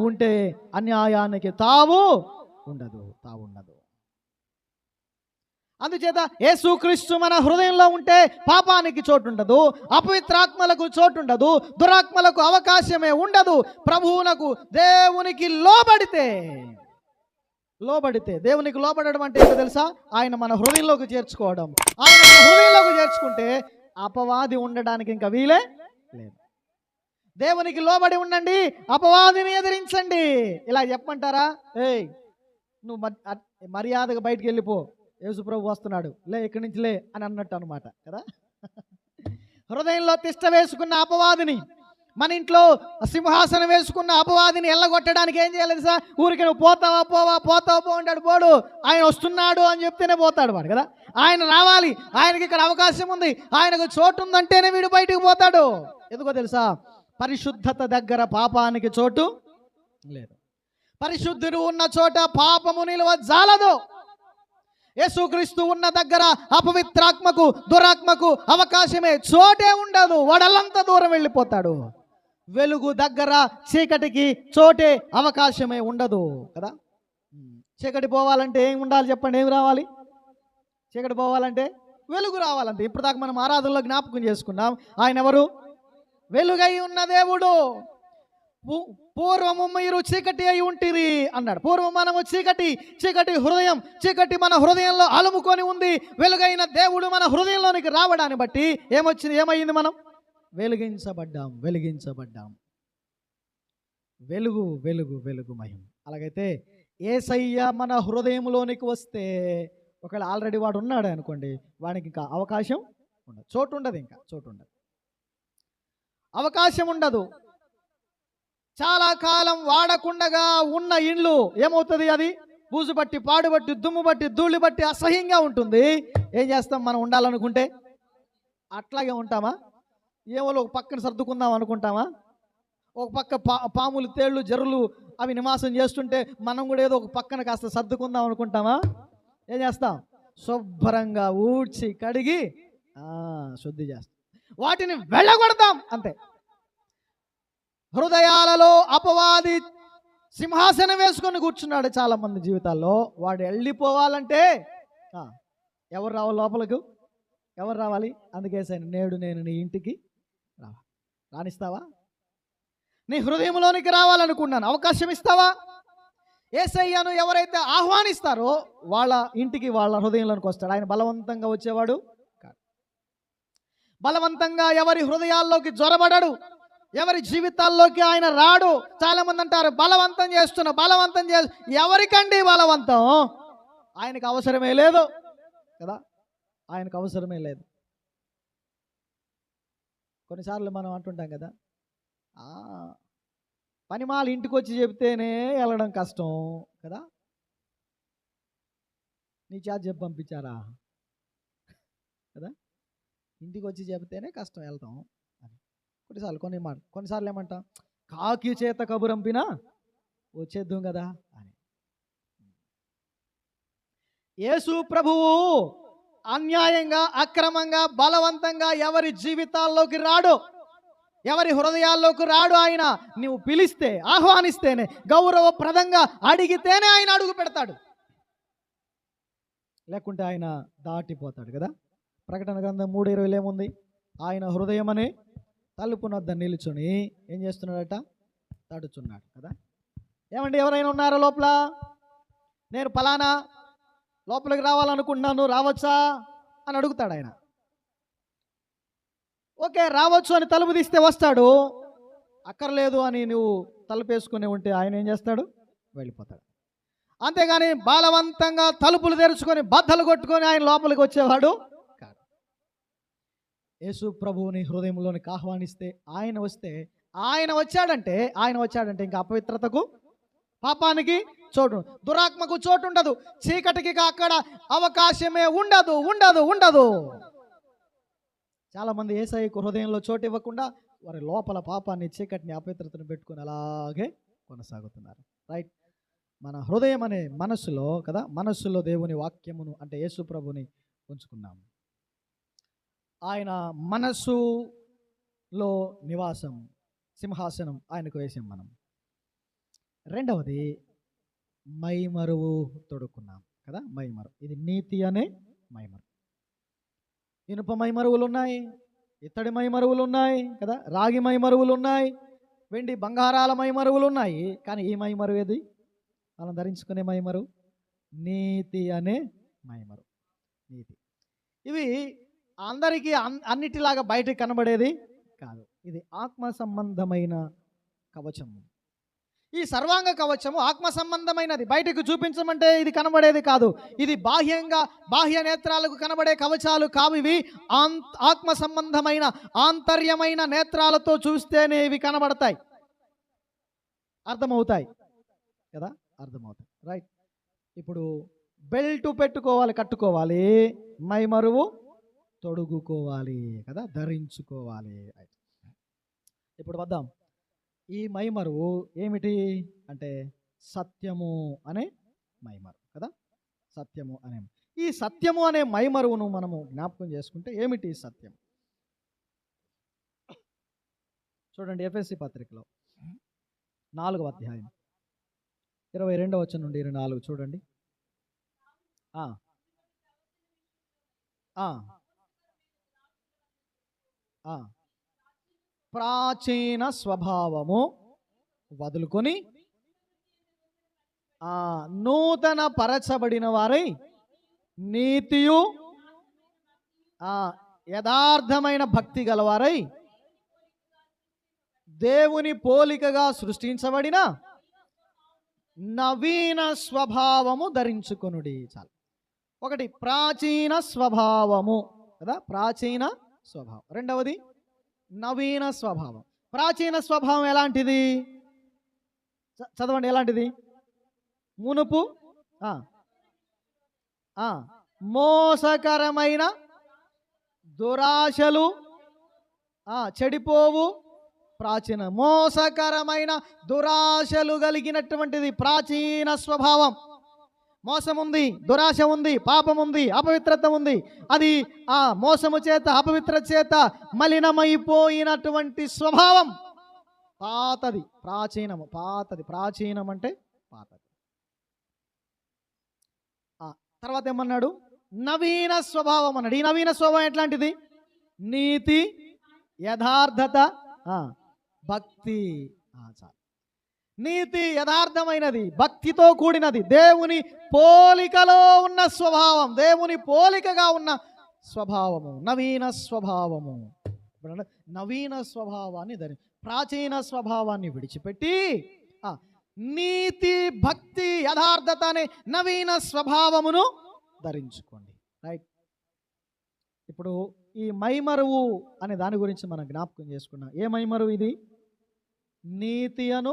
ఉంటే అన్యాయానికి తావు ఉండదు. అందుచేత యేసుక్రీస్తు మన హృదయంలో ఉంటే పాపానికి చోటు ఉండదు, అపవిత్రాత్మలకు చోటు ఉండదు, దురాత్మలకు అవకాశమే ఉండదు. ప్రభువునకు దేవునికి లోబడితే దేవునికి లోబడడం అంటే ఏంటో తెలుసా? ఆయన మన హృదయంలోకి చేర్చుకోవడం. ఆయన మన హృదయంలోకి చేర్చుకుంటే అపవాది ఉండడానికి ఇంకా వీలే లేదు. దేవునికి లోబడి ఉండండి, అపవాదిని ఎదిరించండి. ఇలా చెప్పమంటారా? నువ్వు మర్యాదగా బయటికి వెళ్ళిపో, యేసుప్రభు వస్తున్నాడు, లే ఇక్కడి నుంచి లే అని అన్నట్టు అనమాట కదా. హృదయంలో తిష్ట వేసుకున్న అపవాదిని, మన ఇంట్లో సింహాసనం వేసుకున్న అపవాదిని ఎల్లగొట్టడానికి ఏం చేయాలి సార్? ఊరికి నువ్వు పోతావా పో అంటాడు. పోడు, ఆయన వస్తున్నాడు అని చెప్తేనే పోతాడు వాడు కదా. ఆయన రావాలి, ఆయనకి ఇక్కడ అవకాశం ఉంది, ఆయనకు చోటు ఉందంటేనే వీడు బయటకు పోతాడు. ఎందుకో తెలుసా? పరిశుద్ధత దగ్గర పాపానికి చోటు లేదు. పరిశుద్ధుడు ఉన్న చోట పాపము నిలువ జాలదు. యేసుక్రీస్తు ఉన్న దగ్గర అపవిత్రాత్మకు దురాత్మకు అవకాశమే చోటే ఉండదు. వాడల్లంత దూరం వెళ్ళిపోతాడు. వెలుగు దగ్గర చీకటికి చోటే అవకాశమే ఉండదు కదా. చీకటి పోవాలంటే ఏం ఉండాలి చెప్పండి? ఏం రావాలి? చీకటి పోవాలంటే వెలుగు రావాలంటే. ఇప్పుడు దాకా మనం ఆరాధనలో జ్ఞాపకం చేసుకున్నాం, ఆయన ఎవరు? వెలుగై ఉన్న దేవుడు. పూర్వము మీరు చీకటి అయి ఉంటిరి అన్నాడు. పూర్వం మనము చీకటి హృదయం, చీకటి మన హృదయంలో అలుముకొని ఉంది. వెలుగైన దేవుడు మన హృదయంలోనికి రావడాన్ని బట్టి ఏమైంది? మనం వెలిగించబడ్డాం. వెలుగు మహిమ. అలాగైతే యేసయ్య మన హృదయంలోనికి వస్తే, ఒకవేళ ఆల్రెడీ వాడు ఉన్నాడు అనుకోండి, వాడికి ఇంకా అవకాశం ఉండదు, చోటు ఉండదు, అవకాశం ఉండదు. చాలా కాలం వాడకుండగా ఉన్న ఇండ్లు ఏమవుతుంది? అది బూజు బట్టి, పాడు బట్టి, దుమ్ము బట్టి, ధూళి బట్టి అసహ్యంగా ఉంటుంది. ఏం చేస్తాం? మనం ఉండాలనుకుంటే అట్లాగే ఉంటామా? ఏమో ఒక పక్కన సర్దుకుందాం అనుకుంటామా? ఒక పక్క పాములు, తేళ్ళు, జర్రులు అవి నివాసం చేస్తుంటే మనం కూడా ఏదో ఒక పక్కన కాస్త సర్దుకుందాం అనుకుంటామా? ఏం చేస్తాం? శుభ్రంగా ఊడ్చి కడిగి శుద్ధి చేస్తాం, వాటిని వెళ్ళగొడతాం అంతే. హృదయాలలో అపవాది సింహాసనం వేసుకొని కూర్చున్నాడు చాలా మంది జీవితాల్లో. వాడు వెళ్ళిపోవాలంటే ఎవరు రావాలి లోపలకు? ఎవరు రావాలి? అందుకే నేడు నేను నీ ఇంటికి రానిస్తావా? నీ హృదయంలోనికి రావాలనుకున్నాను, అవకాశం ఇస్తావా? యేసయ్యను ఎవరైతే ఆహ్వానిస్తారో వాళ్ళ ఇంటికి, వాళ్ళ హృదయంలోనికి వస్తాడు. ఆయన బలవంతంగా వచ్చేవాడు కాదు. బలవంతంగా ఎవరి హృదయాల్లోకి జొరబడడు, ఎవరి జీవితాల్లోకి ఆయన రాడు. చాలా మంది అంటారు బలవంతం చేస్తు ఎవరికండి బలవంతం? ఆయనకు అవసరమే లేదు కదా, ఆయనకు అవసరమే లేదు. కొన్నిసార్లు మనం అంటుంటాం కదా, పనిమాలు ఇంటికి వచ్చి చెబితేనే వెళ్ళడం కష్టం కదా. నీ చేత చెప్పి పంపించారా కదా, ఇంటికి వచ్చి చెబితేనే కష్టం వెళ్తాం అని. కొన్నిసార్లు ఏమంటాం? కాకి చేత కబురంపినా వచ్చేద్దాం కదా అని. యేసు ప్రభువు అన్యాయంగా, అక్రమంగా, బలవంతంగా ఎవరి జీవితాల్లోకి రాడు, ఎవరి హృదయాల్లోకి రాడు. ఆయన నువ్వు పిలిస్తే, ఆహ్వానిస్తేనే, గౌరవప్రదంగా అడిగితేనే ఆయన అడుగు పెడతాడు, లేకుంటే ఆయన దాటిపోతాడు కదా. ప్రకటన గ్రంథం 3:20 ఏముంది? ఆయన హృదయం అనే తలుపు నొద్ద నిలుచుని ఏం చేస్తున్నాడట? తడుచున్నాడు కదా. ఏమండి, ఎవరైనా ఉన్నారా లోపల? నేను పలానా లోపలికి రావాలనుకుంటున్నాను, రావచ్చా అని అడుగుతాడు ఆయన. ఓకే, రావచ్చు అని తలుపు తీస్తే వస్తాడు. అక్కర్లేదు అని నువ్వు తలుపు వేసుకుని ఉంటే ఆయన ఏం చేస్తాడు? వెళ్ళిపోతాడు. అంతేగాని బలవంతంగా తలుపులు తెరుచుకొని బద్దలు కొట్టుకొని ఆయన లోపలికి వచ్చేవాడు కాదు. యేసు ప్రభువుని హృదయంలోనికి ఆహ్వానిస్తే ఆయన వస్తే, ఆయన వచ్చాడంటే ఇంకా అపవిత్రతకు, పాపానికి చోటు, దురాత్మకు చోటు ఉండదు, చీకటికి అక్కడ అవకాశమే ఉండదు. చాలా మంది యేసయ్యకు హృదయంలో చోటు ఇవ్వకుండా వారి లోపల పాపాన్ని, చీకటిని, అపవిత్రతను పెట్టుకుని అలాగే కొనసాగుతున్నారు. రైట్. మన హృదయం అనే మనస్సులో కదా, మనస్సులో దేవుని వాక్యమును అంటే యేసు ప్రభుని ఉంచుకున్నాము. ఆయన మనస్సులో నివాసం, సింహాసనం ఆయనకు వేసాం మనం. రెండవది మైమరువు తొడుక్కున్నాం కదా, మైమరువు. ఇది నీతి అనే మైమరువు. ఇనుప మైమరువులు ఉన్నాయి, ఇత్తడి మైమరువులు ఉన్నాయి కదా, రాగి మైమరువులు ఉన్నాయి, వెండి బంగారాల మైమరువులు ఉన్నాయి. కానీ ఈ మైమరువు ఏది? మనం ధరించుకునే మైమరువు నీతి అనే మైమరువు. నీతి. ఇవి అందరికీ అన్నిటిలాగా బయటకు కనబడేది కాదు. ఇది ఆత్మ సంబంధమైన కవచము. ఈ సర్వాంగ కవచము ఆత్మ సంబంధమైనది. బయటకు చూపించమంటే ఇది కనబడేది కాదు. ఇది బాహ్యంగా బాహ్య నేత్రాలకు కనబడే కవచాలు కావు. ఇవి ఆత్మ సంబంధమైన ఆంతర్యమైన నేత్రాలతో చూస్తేనే ఇవి కనబడతాయి, అర్థమవుతాయి కదా, అర్థమవుతాయి. రైట్. ఇప్పుడు బెల్ట్ పెట్టుకోవాలి, కట్టుకోవాలి, మైమరువు తొడుగుకోవాలి కదా, ధరించుకోవాలి. ఇప్పుడు వద్దాం. ఈ మైమరువు ఏమిటి అంటే సత్యము అనే మైమరువు కదా, సత్యము అనే. ఈ సత్యము అనే మైమరువును మనము జ్ఞాపకం చేసుకుంటే ఏమిటి సత్యం? చూడండి, ఎఫెసీ పత్రికలో 4వ అధ్యాయం 22వ వచనం నుండి 24 చూడండి. ప్రాచీన స్వభావము వదులుకొని నూతన పరచబడిన వారై నీతియు యథార్థమైన భక్తి గలవారై దేవుని పోలికగా సృష్టించబడిన నవీన స్వభావము ధరించుకొనుడి. చాలు. ఒకటి ప్రాచీన స్వభావము కదా, ప్రాచీన స్వభావం. రెండవది నవీన స్వభావం. ప్రాచీన స్వభావం ఎలాంటిది? చదవండి, ఎలాంటిది? మునుపు మోసకరమైన దురాశలు చెడిపోవు. ప్రాచీన మోసకరమైన దురాశలు కలిగినటువంటిది ప్రాచీన స్వభావం. మోసం ఉంది, దురాశ ఉంది, పాపం ఉంది, అపవిత్రత ఉంది. అది మోసము చేత, అపవిత్రత చేత మలినమైపోయినటువంటి స్వభావం పాతది, ప్రాచీనము. పాతది, ప్రాచీనం అంటే పాతది. తర్వాత ఏమన్నాడు? నవీన స్వభావం అన్నాడు. ఈ నవీన స్వభావం ఎట్లాంటిది? నీతి, యథార్థత, భక్తి. నీతి యథార్థమైనది, భక్తితో కూడినది, దేవుని పోలికలో ఉన్న స్వభావం, దేవుని పోలికగా ఉన్న స్వభావము నవీన స్వభావము. నవీన స్వభావాన్ని ప్రాచీన స్వభావాన్ని విడిచిపెట్టి నీతి, భక్తి, యథార్థత అనే నవీన స్వభావమును ధరించుకోండి. రైట్. ఇప్పుడు ఈ మైమరువు అనే దాని గురించి మనం జ్ఞాపకం చేసుకున్నాం. ఏ మైమరువు ఇది? నీతి అను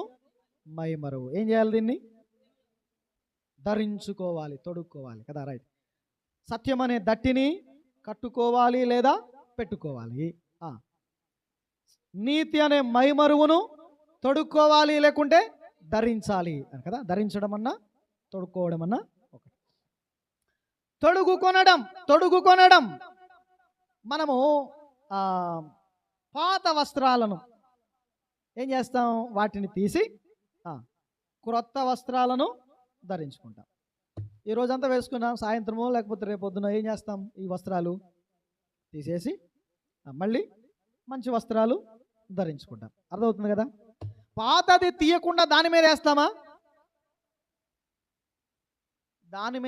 మైమరువు. ఏం చేయాలి? దీన్ని ధరించుకోవాలి, తొడుక్కోవాలి కదా. రైట్. సత్యం అనే దట్టిని కట్టుకోవాలి లేదా పెట్టుకోవాలి. నీతి అనే మైమరువును తొడుక్కోవాలి లేకుంటే ధరించాలి కదా. ధరించడం అన్నా తొడుక్కోవడం అన్నా ఒకటి. తొడుగుకొనడం మనము పాత వస్త్రాలను ఏం చేస్తాం? వాటిని తీసి క్రొత్త వస్త్రాలను ధరించుకుంటాం. ఈ రోజంతా వేసుకున్నాం, సాయంత్రమో లేకపోతే రేపొద్దున ఏం చేస్తాం? ఈ వస్త్రాలు తీసేసి మళ్ళీ మంచి వస్త్రాలు ధరించుకుంటాం. అర్థమవుతుంది కదా. పాతది తీయకుండా దాని మీద వేస్తామా? దాని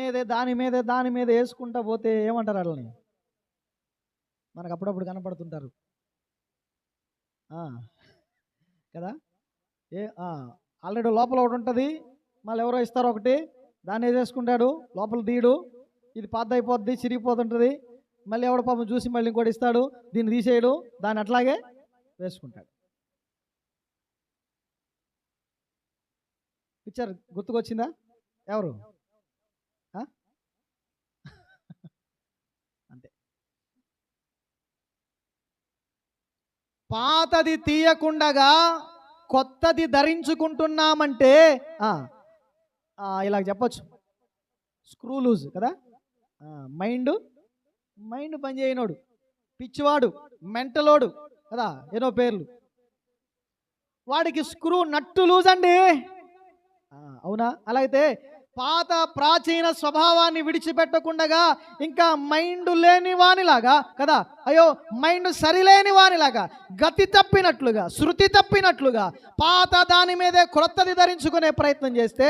మీద వేసుకుంటా పోతే ఏమంటారు వాళ్ళని? మనకు అప్పుడప్పుడు కనపడుతుంటారు కదా. ఆల్రెడీ లోపల ఒకటి ఉంటుంది, మళ్ళీ ఎవరో ఇస్తారు ఒకటి, దాన్ని వేసేసుకుంటాడు, లోపల తీయడు, ఇది పాత అయిపోద్ది, చిరిగిపోతుంటుంది. మళ్ళీ ఎవడో పాపం చూసి మళ్ళీ ఇంకోటి ఇస్తాడు, దీన్ని తీసేయడు, దాన్ని అట్లాగే వేసుకుంటాడు. పిక్చర్ గుర్తుకొచ్చిందా? ఎవరు? అంతే. పాతది తీయకుండగా కొత్తది ధరించుకుంటున్నామంటే ఇలా చెప్పొచ్చు, స్క్రూ లూజ్ కదా. మైండ్ మైండ్ పని చేయనోడు, పిచ్చివాడు, మెంటలోడు కదా, ఏదో పేర్లు. వాడికి స్క్రూ నట్టు లూజ్ అండి. అవునా? అలా అయితే పాత ప్రాచీన స్వభావాన్ని విడిచిపెట్టకుండా ఇంకా మైండ్ లేని వానిలాగా కదా, అయ్యో మైండ్ సరిలేని వానిలాగా, గతి తప్పినట్లుగా, శృతి తప్పినట్లుగా పాత దాని మీదే క్రొత్తది ధరించుకునే ప్రయత్నం చేస్తే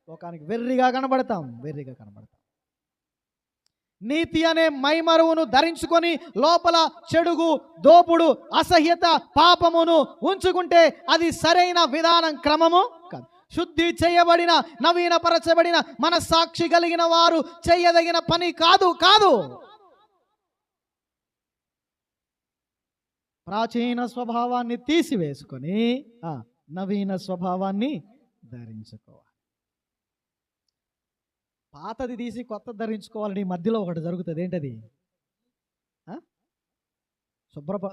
లోకానికి వెర్రిగా కనబడతాం. నీతి అనే మైమరువును ధరించుకొని లోపల చెడుగు, దోపుడు, అసహ్యత, పాపమును ఉంచుకుంటే అది సరైన విధానం, క్రమము కాదు. శుద్ధి చేయబడిన, నవీనపరచబడిన మనస్సాక్షి కలిగిన వారు చేయదగిన పని కాదు. ప్రాచీన స్వభావాన్ని తీసివేసుకొని నవీన స్వభావాన్ని ధరించుకోవాలి. పాతది తీసి కొత్తది ధరించుకోవాలని మధ్యలో ఒకటి జరుగుతుంది. ఏంటది?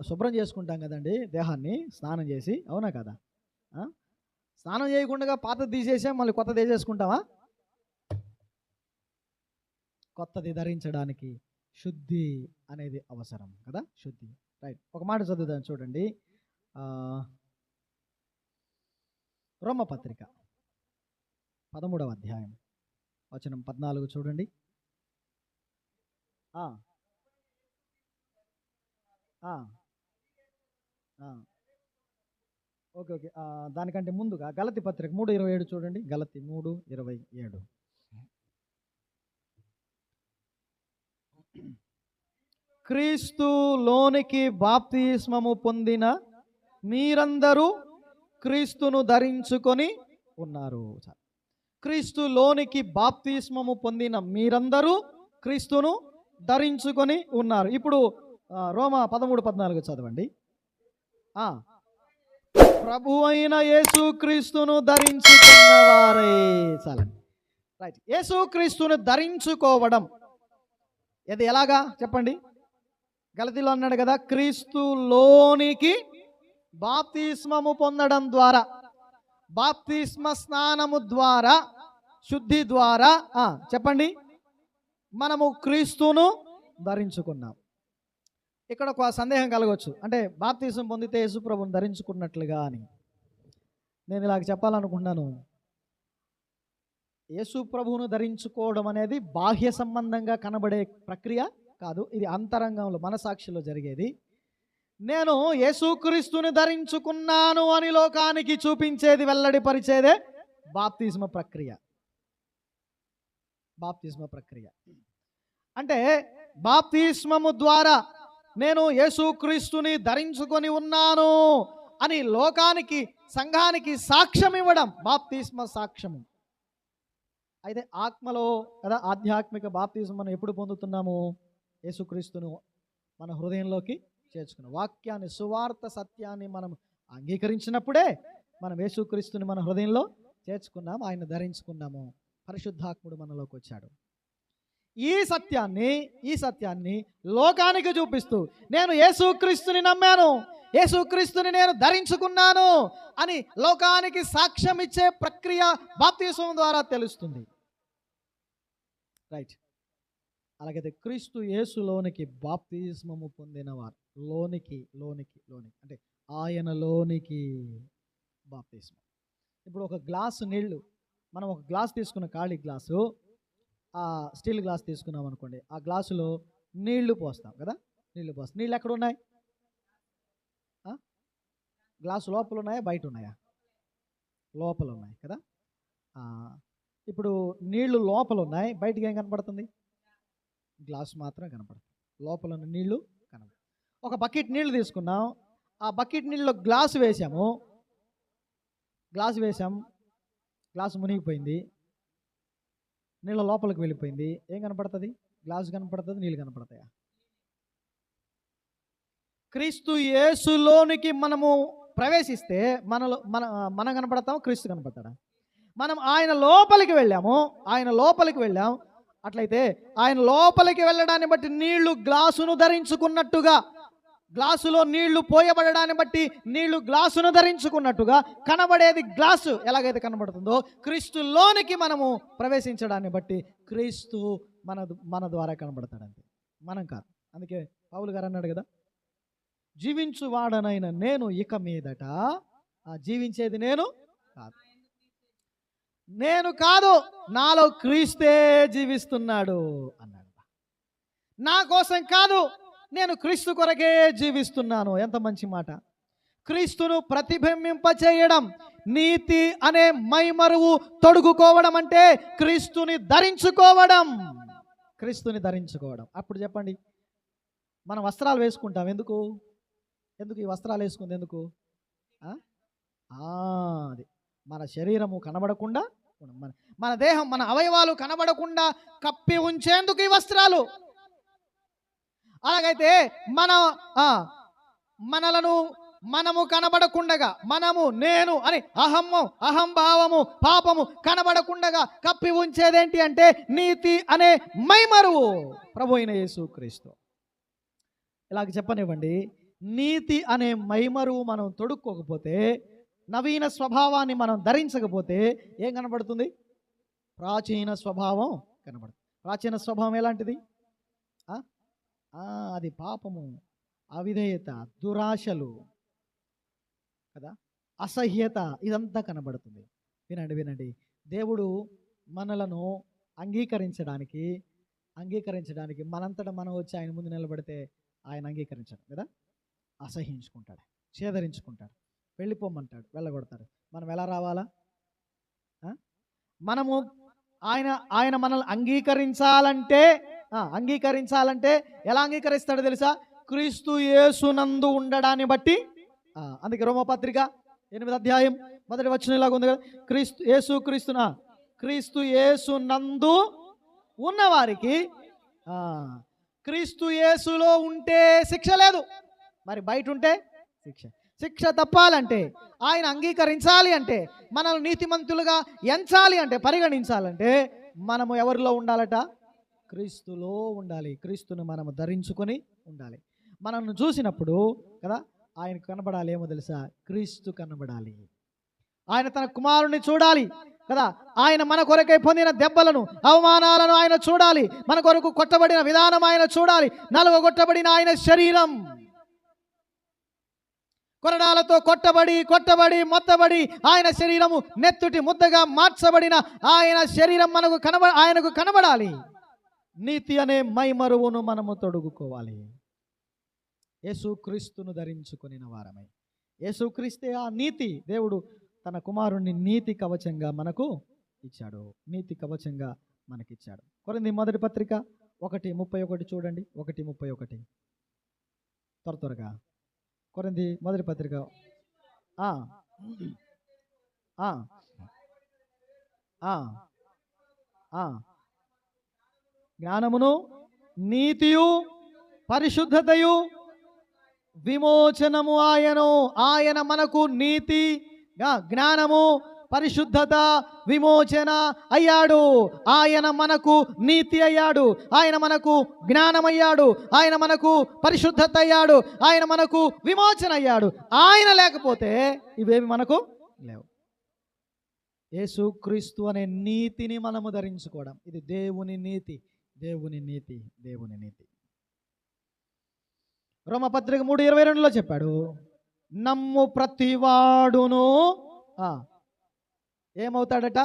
శుభ్రం చేసుకుంటాం కదండి దేహాన్ని, స్నానం చేసి, అవునా కదా? స్నానం చేయకుండా పాతది తీసేసాం, మళ్ళీ కొత్తది వేసేసుకుంటామా? కొత్తది ధరించడానికి శుద్ధి అనేది అవసరం కదా, శుద్ధి. రైట్, ఒక మాట చదువుదాం చూడండి. రోమపత్రిక 13వ అధ్యాయం వచనం 14 చూడండి. ఓకే. దానికంటే ముందుగా గలతీ పత్రిక 3:27 చూడండి. గలతీ 3:27. క్రీస్తులోనికి బాప్తిస్మము పొందిన మీరందరూ క్రీస్తును ధరించుకొని ఉన్నారు. క్రీస్తులోనికి బాప్తిస్మము పొందిన మీరందరూ క్రీస్తును ధరించుకొని ఉన్నారు. ఇప్పుడు రోమా 13:14 చదవండి. ప్రభు అయిన యేసు క్రీస్తును ధరించుకున్న వారే. చాలండి. రైట్, యేసు క్రీస్తును ధరించుకోవడం ఇది ఎలాగా చెప్పండి? గలతీలో అన్నాడు కదా, క్రీస్తులోనికి బాప్తిస్మము పొందడం ద్వారా, బాప్తిస్మ స్నానము ద్వారా, శుద్ధి ద్వారా చెప్పండి మనము క్రీస్తును ధరించుకున్నాం. ఇక్కడ ఒక సందేహం కలగవచ్చు, అంటే బాప్తిస్మం పొందితే యేసు ప్రభువును ధరించుకున్నట్లుగా అని. నేను ఇలాగ చెప్పాలనుకున్నాను. యేసు ప్రభువును ధరించుకోవడం అనేది బాహ్య సంబంధంగా కనబడే ప్రక్రియ కాదు, ఇది అంతరంగంలో మనసాక్షిలో జరిగేది. నేను యేసుక్రీస్తుని ధరించుకున్నాను అని లోకానికి చూపించేది, వెల్లడిపరిచేదే బాప్తిస్మ ప్రక్రియ. అంటే బాప్తిస్మము ద్వారా నేను యేసుక్రీస్తుని ధరించుకొని ఉన్నాను అని లోకానికి, సంఘానికి సాక్ష్యం ఇవ్వడం బాప్తిస్మ సాక్ష్యము. అయితే ఆత్మలో కదా ఆధ్యాత్మిక బాప్తిస్మం మనం ఎప్పుడు పొందుతున్నాము? యేసుక్రీస్తును మన హృదయంలోకి చేర్చుకున్నాం. వాక్యాన్ని, సువార్త సత్యాన్ని మనం అంగీకరించినప్పుడే మనం యేసుక్రీస్తుని మన హృదయంలో చేర్చుకున్నాము, ఆయన ధరించుకున్నాము. పరిశుద్ధాత్ముడు మనలోకి వచ్చాడు. ఈ సత్యాన్ని లోకానికి చూపిస్తూ నేను యేసుక్రీస్తుని నమ్మాను, యేసుక్రీస్తుని నేను ధరించుకున్నాను అని లోకానికి సాక్ష్యం ఇచ్చే ప్రక్రియ బాప్తిస్మం ద్వారా తెలుస్తుంది. రైట్. అలాగైతే క్రీస్తు యేసులోనికి బాప్తిస్మము పొందినవారు, లోనికి అంటే ఆయనలోనికి బాప్తిస్మం. ఇప్పుడు ఒక గ్లాసు నీళ్లు, మనం ఒక గ్లాస్ తీసుకున్న ఖాళీ గ్లాసు, ఆ స్టీల్ గ్లాస్ తీసుకున్నాం అనుకోండి, ఆ గ్లాసులో నీళ్లు పోస్తాం కదా, నీళ్ళు ఎక్కడ ఉన్నాయి? గ్లాసు లోపల ఉన్నాయా, బయట ఉన్నాయా? లోపల ఉన్నాయి కదా. ఇప్పుడు నీళ్లు లోపల ఉన్నాయి, బయటికి ఏం కనపడుతుంది? గ్లాస్ మాత్రం కనపడుతుంది, లోపల ఉన్న నీళ్లు కనపడుతుంది. ఒక బకెట్ నీళ్లు తీసుకున్నాం, ఆ బకెట్ నీళ్ళలో గ్లాసు వేసాము, గ్లాసు మునిగిపోయింది, నీళ్ళ లోపలికి వెళ్ళిపోయింది. ఏం కనపడుతుంది? గ్లాసు కనపడుతుంది, నీళ్ళు కనపడతాయా? క్రీస్తు యేసులోనికి మనము ప్రవేశిస్తే మనం కనపడతాము, క్రీస్తు కనపడతాడా? మనం ఆయన లోపలికి వెళ్ళాం. అట్లయితే ఆయన లోపలికి వెళ్ళడాన్ని బట్టి నీళ్లు గ్లాసును ధరించుకున్నట్టుగా గ్లాసులో నీళ్లు పోయబడడాన్ని బట్టి నీళ్లు గ్లాసును ధరించుకున్నట్టుగా కనబడేది గ్లాసు ఎలాగైతే కనబడుతుందో క్రీస్తులోనికి మనము ప్రవేశించడాన్ని బట్టి క్రీస్తు మన ద్వారా కనబడతాడంతే, మనం కాదు. అందుకే పౌలు గారు అన్నాడు కదా, జీవించువాడనైన నేను ఇక మీదట జీవించేది నేను కాదు నాలో క్రీస్తే జీవిస్తున్నాడు అన్నాడు. నా కోసం కాదు, నేను క్రీస్తు కొరకే జీవిస్తున్నాను. ఎంత మంచి మాట. క్రీస్తును ప్రతిబింబింపచేయడం, నీతి అనే మైమరువు తొడుగుకోవడం అంటే క్రీస్తుని ధరించుకోవడం. అప్పుడు చెప్పండి, మనం వస్త్రాలు వేసుకుంటాం ఎందుకు ఈ వస్త్రాలు వేసుకుంది ఎందుకు? అది మన శరీరము కనబడకుండా, మన దేహం, మన అవయవాలు కనబడకుండా కప్పి ఉంచేందుకు ఈ వస్త్రాలు. అలాగైతే మనము కనబడకుండగా, నేను అని అహంభావము పాపము కనబడకుండగా కప్పి ఉంచేదేంటి అంటే నీతి అనే మైమరువు, ప్రభు అయిన యేసుక్రీస్తు. ఇలాగ చెప్పనివ్వండి, నీతి అనే మైమరువు మనం తొడుక్కోకపోతే, నవీన స్వభావాన్ని మనం ధరించకపోతే ఏం కనబడుతుంది? ప్రాచీన స్వభావం కనబడుతుంది. ప్రాచీన స్వభావం ఎలాంటిది? అది పాపము, అవిధేయత, దురాశలు కదా, అసహ్యత, ఇదంతా కనబడుతుంది. వినండి, దేవుడు మనలను అంగీకరించడానికి మనంతటా మనం వచ్చి ఆయన ముందు నిలబడితే ఆయన అంగీకరించాడు కదా, అసహ్యించుకుంటాడు, ఛేదరించుకుంటాడు, వెళ్ళిపోమంటాడు, వెళ్ళగొడతాడు. మనం ఎలా రావాలా? మనము ఆయన మనల్ని అంగీకరించాలంటే ఎలా అంగీకరిస్తాడో తెలుసా? క్రీస్తు యేసునందు ఉండడాన్ని బట్టి. అందుకే రోమపత్రిక 8వ అధ్యాయం 1వ వచనం ఇలాగ ఉంది కదా, క్రీస్తు యేసునందు ఉన్నవారికి, క్రీస్తు యేసులో ఉంటే శిక్ష లేదు, మరి బయట ఉంటే శిక్ష తప్పాలంటే, ఆయన అంగీకరించాలి అంటే, మనల్ని నీతిమంతులుగా ఎంచాలి అంటే, పరిగణించాలంటే మనము ఎవరిలో ఉండాలట? క్రీస్తులో ఉండాలి. క్రీస్తును మనము ధరించుకొని ఉండాలి. మనల్ని చూసినప్పుడు కదా ఆయన కనబడాలి. ఏమో తెలుసా? క్రీస్తు కనబడాలి. ఆయన తన కుమారుని చూడాలి కదా, ఆయన మన కొరకై పొందిన దెబ్బలను, అవమానాలను ఆయన చూడాలి. మన కొరకు కొట్టబడిన విధానం ఆయన చూడాలి. నలుగగొట్టబడిన ఆయన శరీరం, కొరడాలతో కొట్టబడి మొత్తబడి ఆయన శరీరము నెత్తుటి ముద్దగా మార్చబడిన ఆయన శరీరం ఆయనకు కనబడాలి. నీతి అనే మైమరువును మనము తొడుగుకోవాలి. యేసుక్రీస్తును ధరించుకొనిన వారమై, యేసుక్రీస్తే ఆ నీతి. దేవుడు తన కుమారుణ్ణి నీతి కవచంగా మనకు ఇచ్చాడు. కొరింథీ మొదటి పత్రిక 1:31 చూడండి. 1:31 త్వరగా. కొరింథీ మొదటి పత్రిక జ్ఞానమును, నీతియు, పరిశుద్ధతయు, విమోచనము ఆయన మనకు నీతి, జ్ఞానము, పరిశుద్ధత, విమోచన అయ్యాడు. ఆయన మనకు నీతి అయ్యాడు, ఆయన మనకు జ్ఞానం అయ్యాడు, ఆయన మనకు పరిశుద్ధత అయ్యాడు, ఆయన మనకు విమోచన అయ్యాడు. ఆయన లేకపోతే ఇవేమి మనకు లేవు. యేసుక్రీస్తు అనే నీతిని మనము ధరించుకోవడం, ఇది దేవుని నీతి. రోమపత్రిక 3:22 చెప్పాడు, నమ్ము ప్రతివాడును ఏమవుతాడట?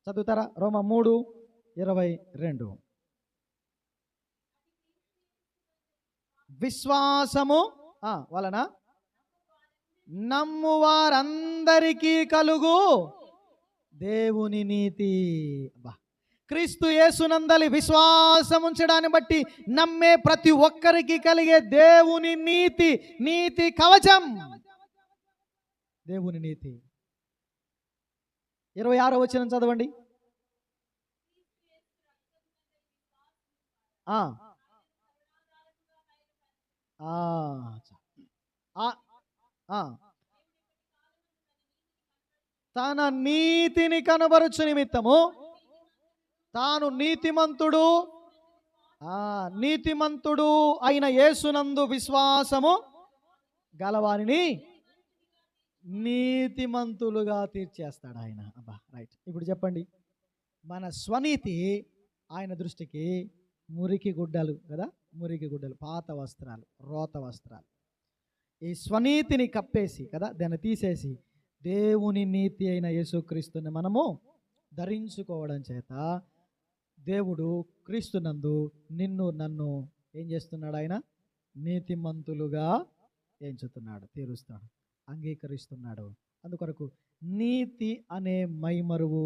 చదువుతారా? రోమ 3:22. విశ్వాసము వలన నమ్ము వారందరికీ కలుగు దేవుని నీతి. క్రీస్తు యేసునందలి విశ్వాసం ఉంచడాన్ని బట్టి నమ్మే ప్రతి ఒక్కరికి కలిగే దేవుని నీతి కవచం, దేవుని నీతి. 26వ వచనం చదవండి. తన నీతిని కనబరుచు నిమిత్తము తాను నీతిమంతుడు నీతిమంతుడు అయిన యేసునందు విశ్వాసము గలవారిని నీతిమంతులుగా తీర్చేస్తాడు ఆయన. అబ్బా, రైట్. ఇప్పుడు చెప్పండి, మన స్వనీతి ఆయన దృష్టికి మురికి గుడ్డలు కదా, మురికి గుడ్డలు, పాత వస్త్రాలు, రోత వస్త్రాలు. ఈ స్వనీతిని కప్పేసి కదా, దాన్ని తీసేసి దేవుని నీతి అయిన యేసుక్రీస్తుని మనము ధరించుకోవడం చేత దేవుడు క్రీస్తునందు నిన్ను నన్ను ఏం చేస్తున్నాడు? ఆయన నీతిమంతులుగా ఎంచుతున్నాడు, తీరుస్తాడు, అంగీకరిస్తున్నాడు. అందుకొరకు నీతి అనే మైమరువు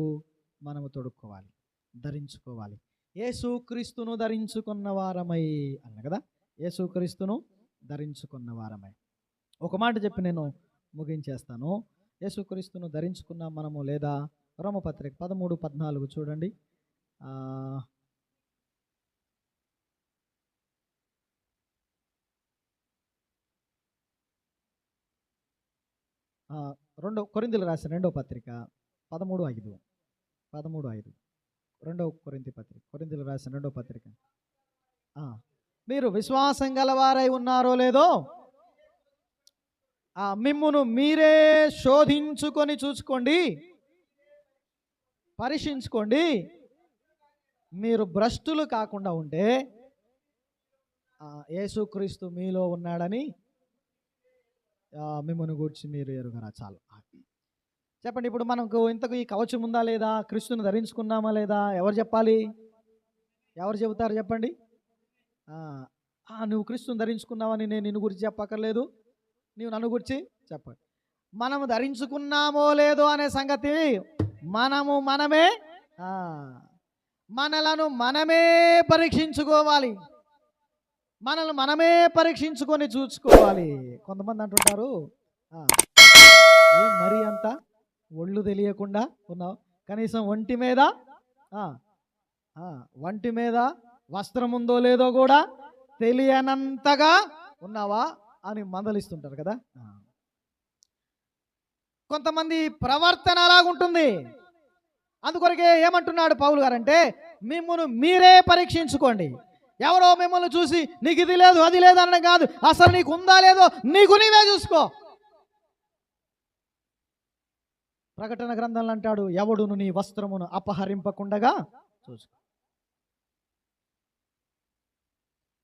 మనము తొడుక్కోవాలి, ధరించుకోవాలి. యేసుక్రీస్తును ధరించుకున్న వారమై అన్న కదా, యేసుక్రీస్తును ధరించుకున్న వారమై. ఒక మాట చెప్పి నేను ముగించేస్తాను. యేసుక్రీస్తును ధరించుకున్నాం మనము లేదా? రోమపత్రిక 13:14 చూడండి. కొరింథీయులకు రాసిన 2వ పత్రిక 13:5. 2వ కొరింథీ పత్రిక, కొరింథీయులకు రాసిన 2వ పత్రిక. మీరు విశ్వాసం గలవారై ఉన్నారో లేదో మిమ్మును మీరే శోధించుకొని చూసుకోండి, పరీక్షించుకోండి. మీరు భ్రష్టులు కాకుండా ఉంటే యేసుక్రీస్తు మీలో ఉన్నాడని మిమ్మల్ని గూర్చి మీరు ఎరుగరా. చాలు. చెప్పండి, ఇప్పుడు మనకు ఇంతకు ఈ కవచం ఉందా లేదా? క్రీస్తుని ధరించుకున్నామా లేదా? ఎవరు చెప్పాలి? ఎవరు చెబుతారు చెప్పండి? నువ్వు క్రీస్తుని ధరించుకున్నావని నేను నిన్ను గురించి చెప్పక్కర్లేదు, నీవు నన్ను గురించి చెప్పండి. మనము ధరించుకున్నామో లేదో అనే సంగతి మనమే మనలను మనమే పరీక్షించుకోవాలి, మనల్ని మనమే పరీక్షించుకొని చూసుకోవాలి. కొంతమంది అంటుంటారు, ఏం మరీ అంత ఒళ్ళు తెలియకుండా ఉన్నావు, కనీసం ఒంటి మీద వస్త్రం ఉందో లేదో కూడా తెలియనంతగా ఉన్నావా అని మందలిస్తుంటారు కదా. కొంతమంది ప్రవర్తన అలాగుంటుంది. అందుకొరకే ఏమంటున్నాడు పౌలు గారంటే, మిమ్మల్ని మీరే పరీక్షించుకోండి. ఎవరో మిమ్మల్ని చూసి నీకు ఇది లేదు అది లేదు అనడం కాదు, అసలు నీకు ఉందా లేదో నీకు నీవే చూసుకో. ప్రకటన గ్రంథంలో అంటాడు, ఎవడును నీ వస్త్రమును అపహరింపకుండగా చూసుకో.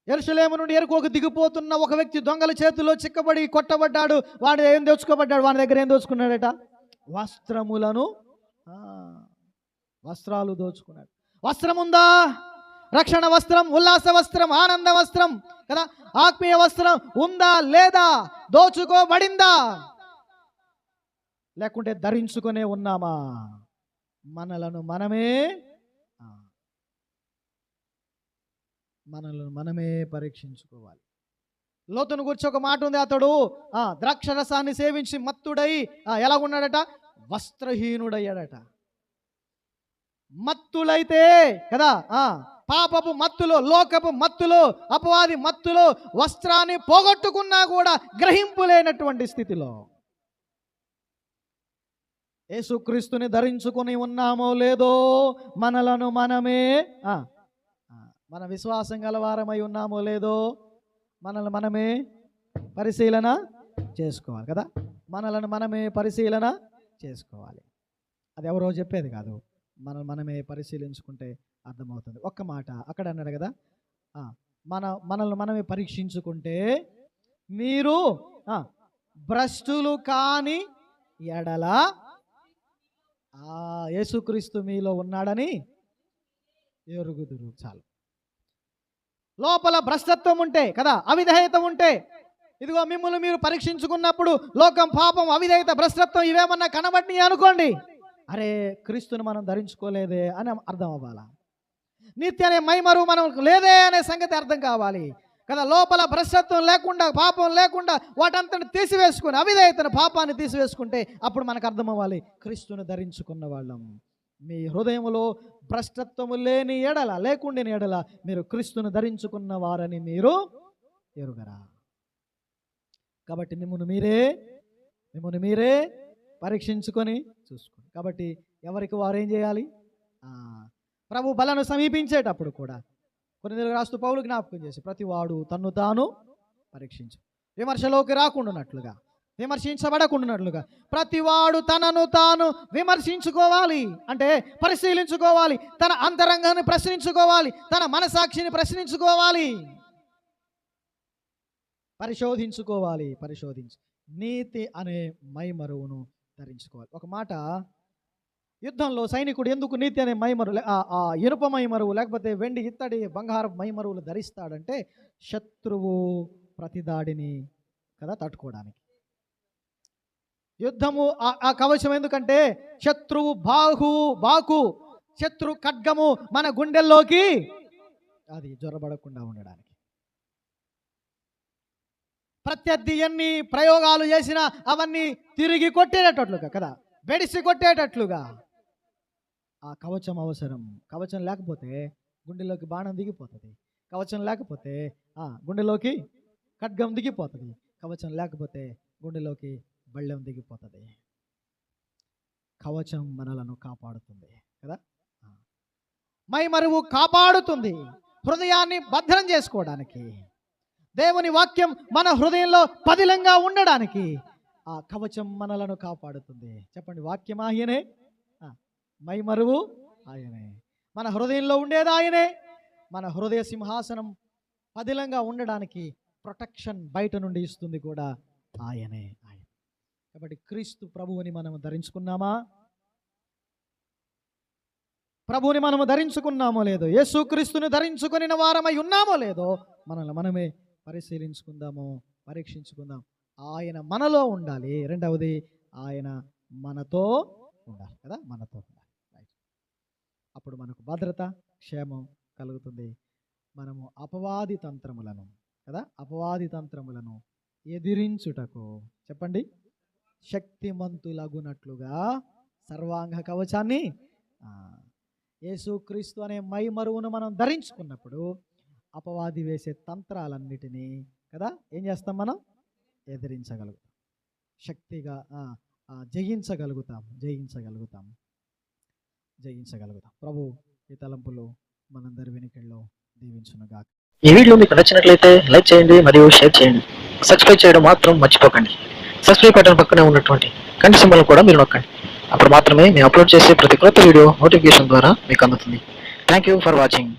యెరూషలేము నుండి యెరికోకు దిగిపోతున్న ఒక వ్యక్తి దొంగల చేతిలో చిక్కబడి కొట్టబడ్డాడు. వాడు ఏం దోచుకోబడ్డాడు? వాడి దగ్గర ఏం దోచుకున్నాడట? వస్త్రాలు దోచుకున్నాడు. వస్త్రం ఉందా? రక్షణ వస్త్రం, ఉల్లాస వస్త్రం, ఆనంద వస్త్రం కదా, ఆత్మీయ వస్త్రం ఉందా లేదా? దోచుకోబడిందా? లేకుంటే ధరించుకునే ఉన్నామా? మనలను మనమే పరీక్షించుకోవాలి. లోతును గురించి ఒక మాట ఉంది. అతడు ద్రాక్షరసాన్ని సేవించి మత్తుడై ఎలా ఉన్నాడట? వస్త్రహీనుడయ్యాడట. మత్తులైతే కదా, పాపపు మత్తులో, లోకపు మత్తులో, అపవాది మత్తులో వస్త్రాన్ని పోగొట్టుకున్నా కూడా గ్రహింపు లేనటువంటి స్థితిలో యేసుక్రీస్తుని ధరించుకొని ఉన్నామో లేదో మనలను మనమే మన విశ్వాసం గలవారమై ఉన్నామో లేదో మనల్ని మనమే పరిశీలన చేసుకోవాలి కదా. మనలను మనమే పరిశీలన చేసుకోవాలి. అది ఎవరో చెప్పేది కాదు, మనల్ని మనమే పరిశీలించుకుంటే అర్థమవుతుంది. ఒక్క మాట అక్కడ అన్నాడు కదా, మనల్ని మనమే పరీక్షించుకుంటే మీరు భ్రష్టులు కాని ఎడల యేసుక్రీస్తు మీలో ఉన్నాడని ఎరుగుదురు. చాలు. లోపల భ్రష్టత్వం ఉంటే కదా, అవిధేయత ఉంటే, ఇదిగో మిమ్మల్ని మీరు పరీక్షించుకున్నప్పుడు లోకం, పాపం, అవిధేయత, భ్రష్టత్వం ఇవేమన్నా కనబడినాయి అనుకోండి, అరే క్రీస్తుని మనం ధరించుకోలేదే అని అర్థం అవ్వాలా. నిత్య అనే మైమరు మనం లేదే అనే సంగతి అర్థం కావాలి కదా. లోపల భ్రష్టత్వం లేకుండా, పాపం లేకుండా వాటంతని తీసివేసుకుని, అవిధేయతను, పాపాన్ని తీసివేసుకుంటే అప్పుడు మనకు అర్థం అవ్వాలి, క్రీస్తుని ధరించుకున్న వాళ్ళం. మీ హృదయంలో భ్రష్టత్వము లేని ఎడల, లేకుండిన ఎడల మీరు క్రీస్తుని ధరించుకున్న వారని మీరు ఎరుగరా. కాబట్టి మిమ్మల్ని మీరే పరీక్షించుకొని చూసుకోండి. కాబట్టి ఎవరికి వారు ఏం చేయాలి? ప్రభు బలను సమీపించేటప్పుడు కూడా కొరింథీయులకు రాస్తూ పౌలు జ్ఞాపకం చేసి ప్రతివాడు తన్ను తాను పరీక్షించు, విమర్శలోకి రాకుండానట్లుగా, విమర్శించబడకుండానట్లుగా ప్రతివాడు తనను తాను విమర్శించుకోవాలి. అంటే పరిశీలించుకోవాలి, తన అంతరంగాన్ని ప్రశ్నించుకోవాలి, తన మనసాక్షిని ప్రశ్నించుకోవాలి, పరిశోధించి నీతి అనే మైమరువును ధరించుకోవాలి. ఒక మాట, యుద్ధంలో సైనికుడు ఎందుకు నీతి అనే మైమరువు, ఇనుప మైమరువు లేకపోతే వెండి, ఇత్తడి, బంగారం మైమరువులు ధరిస్తాడంటే శత్రువు ప్రతిదాడిని కదా తట్టుకోవడానికి. యుద్ధము ఆ కవచం ఎందుకంటే శత్రువు బాకు శత్రు ఖడ్గము మన గుండెల్లోకి అది జొరబడకుండా ఉండడానికి. ప్రత్యర్థి ఎన్ని ప్రయోగాలు చేసినా అవన్నీ తిరిగి కొట్టేటట్లుగా కదా, బెడిసి కొట్టేటట్లుగా ఆ కవచం అవసరం. కవచం లేకపోతే గుండెలోకి బాణం దిగిపోతుంది, కవచం లేకపోతే గుండెలోకి ఖడ్గం దిగిపోతుంది, కవచం లేకపోతే గుండెలోకి బళ్ళెం దిగిపోతుంది. కవచం మనలను కాపాడుతుంది కదా, మైమరువు కాపాడుతుంది హృదయాన్ని భద్రం చేసుకోవడానికి. దేవుని వాక్యం మన హృదయంలో పదిలంగా ఉండడానికి ఆ కవచం మనలను కాపాడుతుంది. చెప్పండి, వాక్యం ఆయనే, మైమరువు ఆయనే, మన హృదయంలో ఉండేది ఆయనే. మన హృదయ సింహాసనం పదిలంగా ఉండడానికి ప్రొటెక్షన్ బయట నుండి ఇస్తుంది కూడా ఆయనే. కాబట్టి క్రీస్తు ప్రభువుని మనం ధరించుకున్నామా? ప్రభువుని మనము ధరించుకున్నామో లేదో, యేసు క్రీస్తుని ధరించుకుని వారమై ఉన్నామో లేదో మనల్ని మనమే పరిశీలించుకుందాము, పరీక్షించుకుందాం. ఆయన మనలో ఉండాలి. రెండవది, ఆయన మనతో ఉండాలి కదా, మనతో ఉండాలి. అప్పుడు మనకు భద్రత, క్షేమం కలుగుతుంది. మనము అపవాది తంత్రములను ఎదిరించుటకు, చెప్పండి, శక్తిమంతులగునట్లుగా సర్వాంగ కవచాన్ని, యేసుక్రీస్తు అనే మైమరువును మనం ధరించుకున్నప్పుడు అపవాది వేసే తంత్రాలన్నిటినీ కదా ఏం చేస్తాం, మనం ఎదిరించగలుగుతాం, శక్తిగా జయించగలుగుతాం. ప్రభు ఈ తలంపులు మనందరి వెనుకల్లో దీవించునుగా. ఈ వీడియో మీకు నచ్చినట్లయితే లైక్ చేయండి మరియు షేర్ చేయండి. సబ్స్క్రైబ్ చేయడం మాత్రం మర్చిపోకండి. సబ్స్క్రైబ్ బటన్ పక్కనే ఉన్నటువంటి గంట సింబల్ కూడా మీరు నొక్కండి. అప్పుడు మాత్రమే మేము అప్లోడ్ చేసే ప్రతి కొత్త వీడియో నోటిఫికేషన్ ద్వారా మీకు అందుతుంది. Thank you for watching.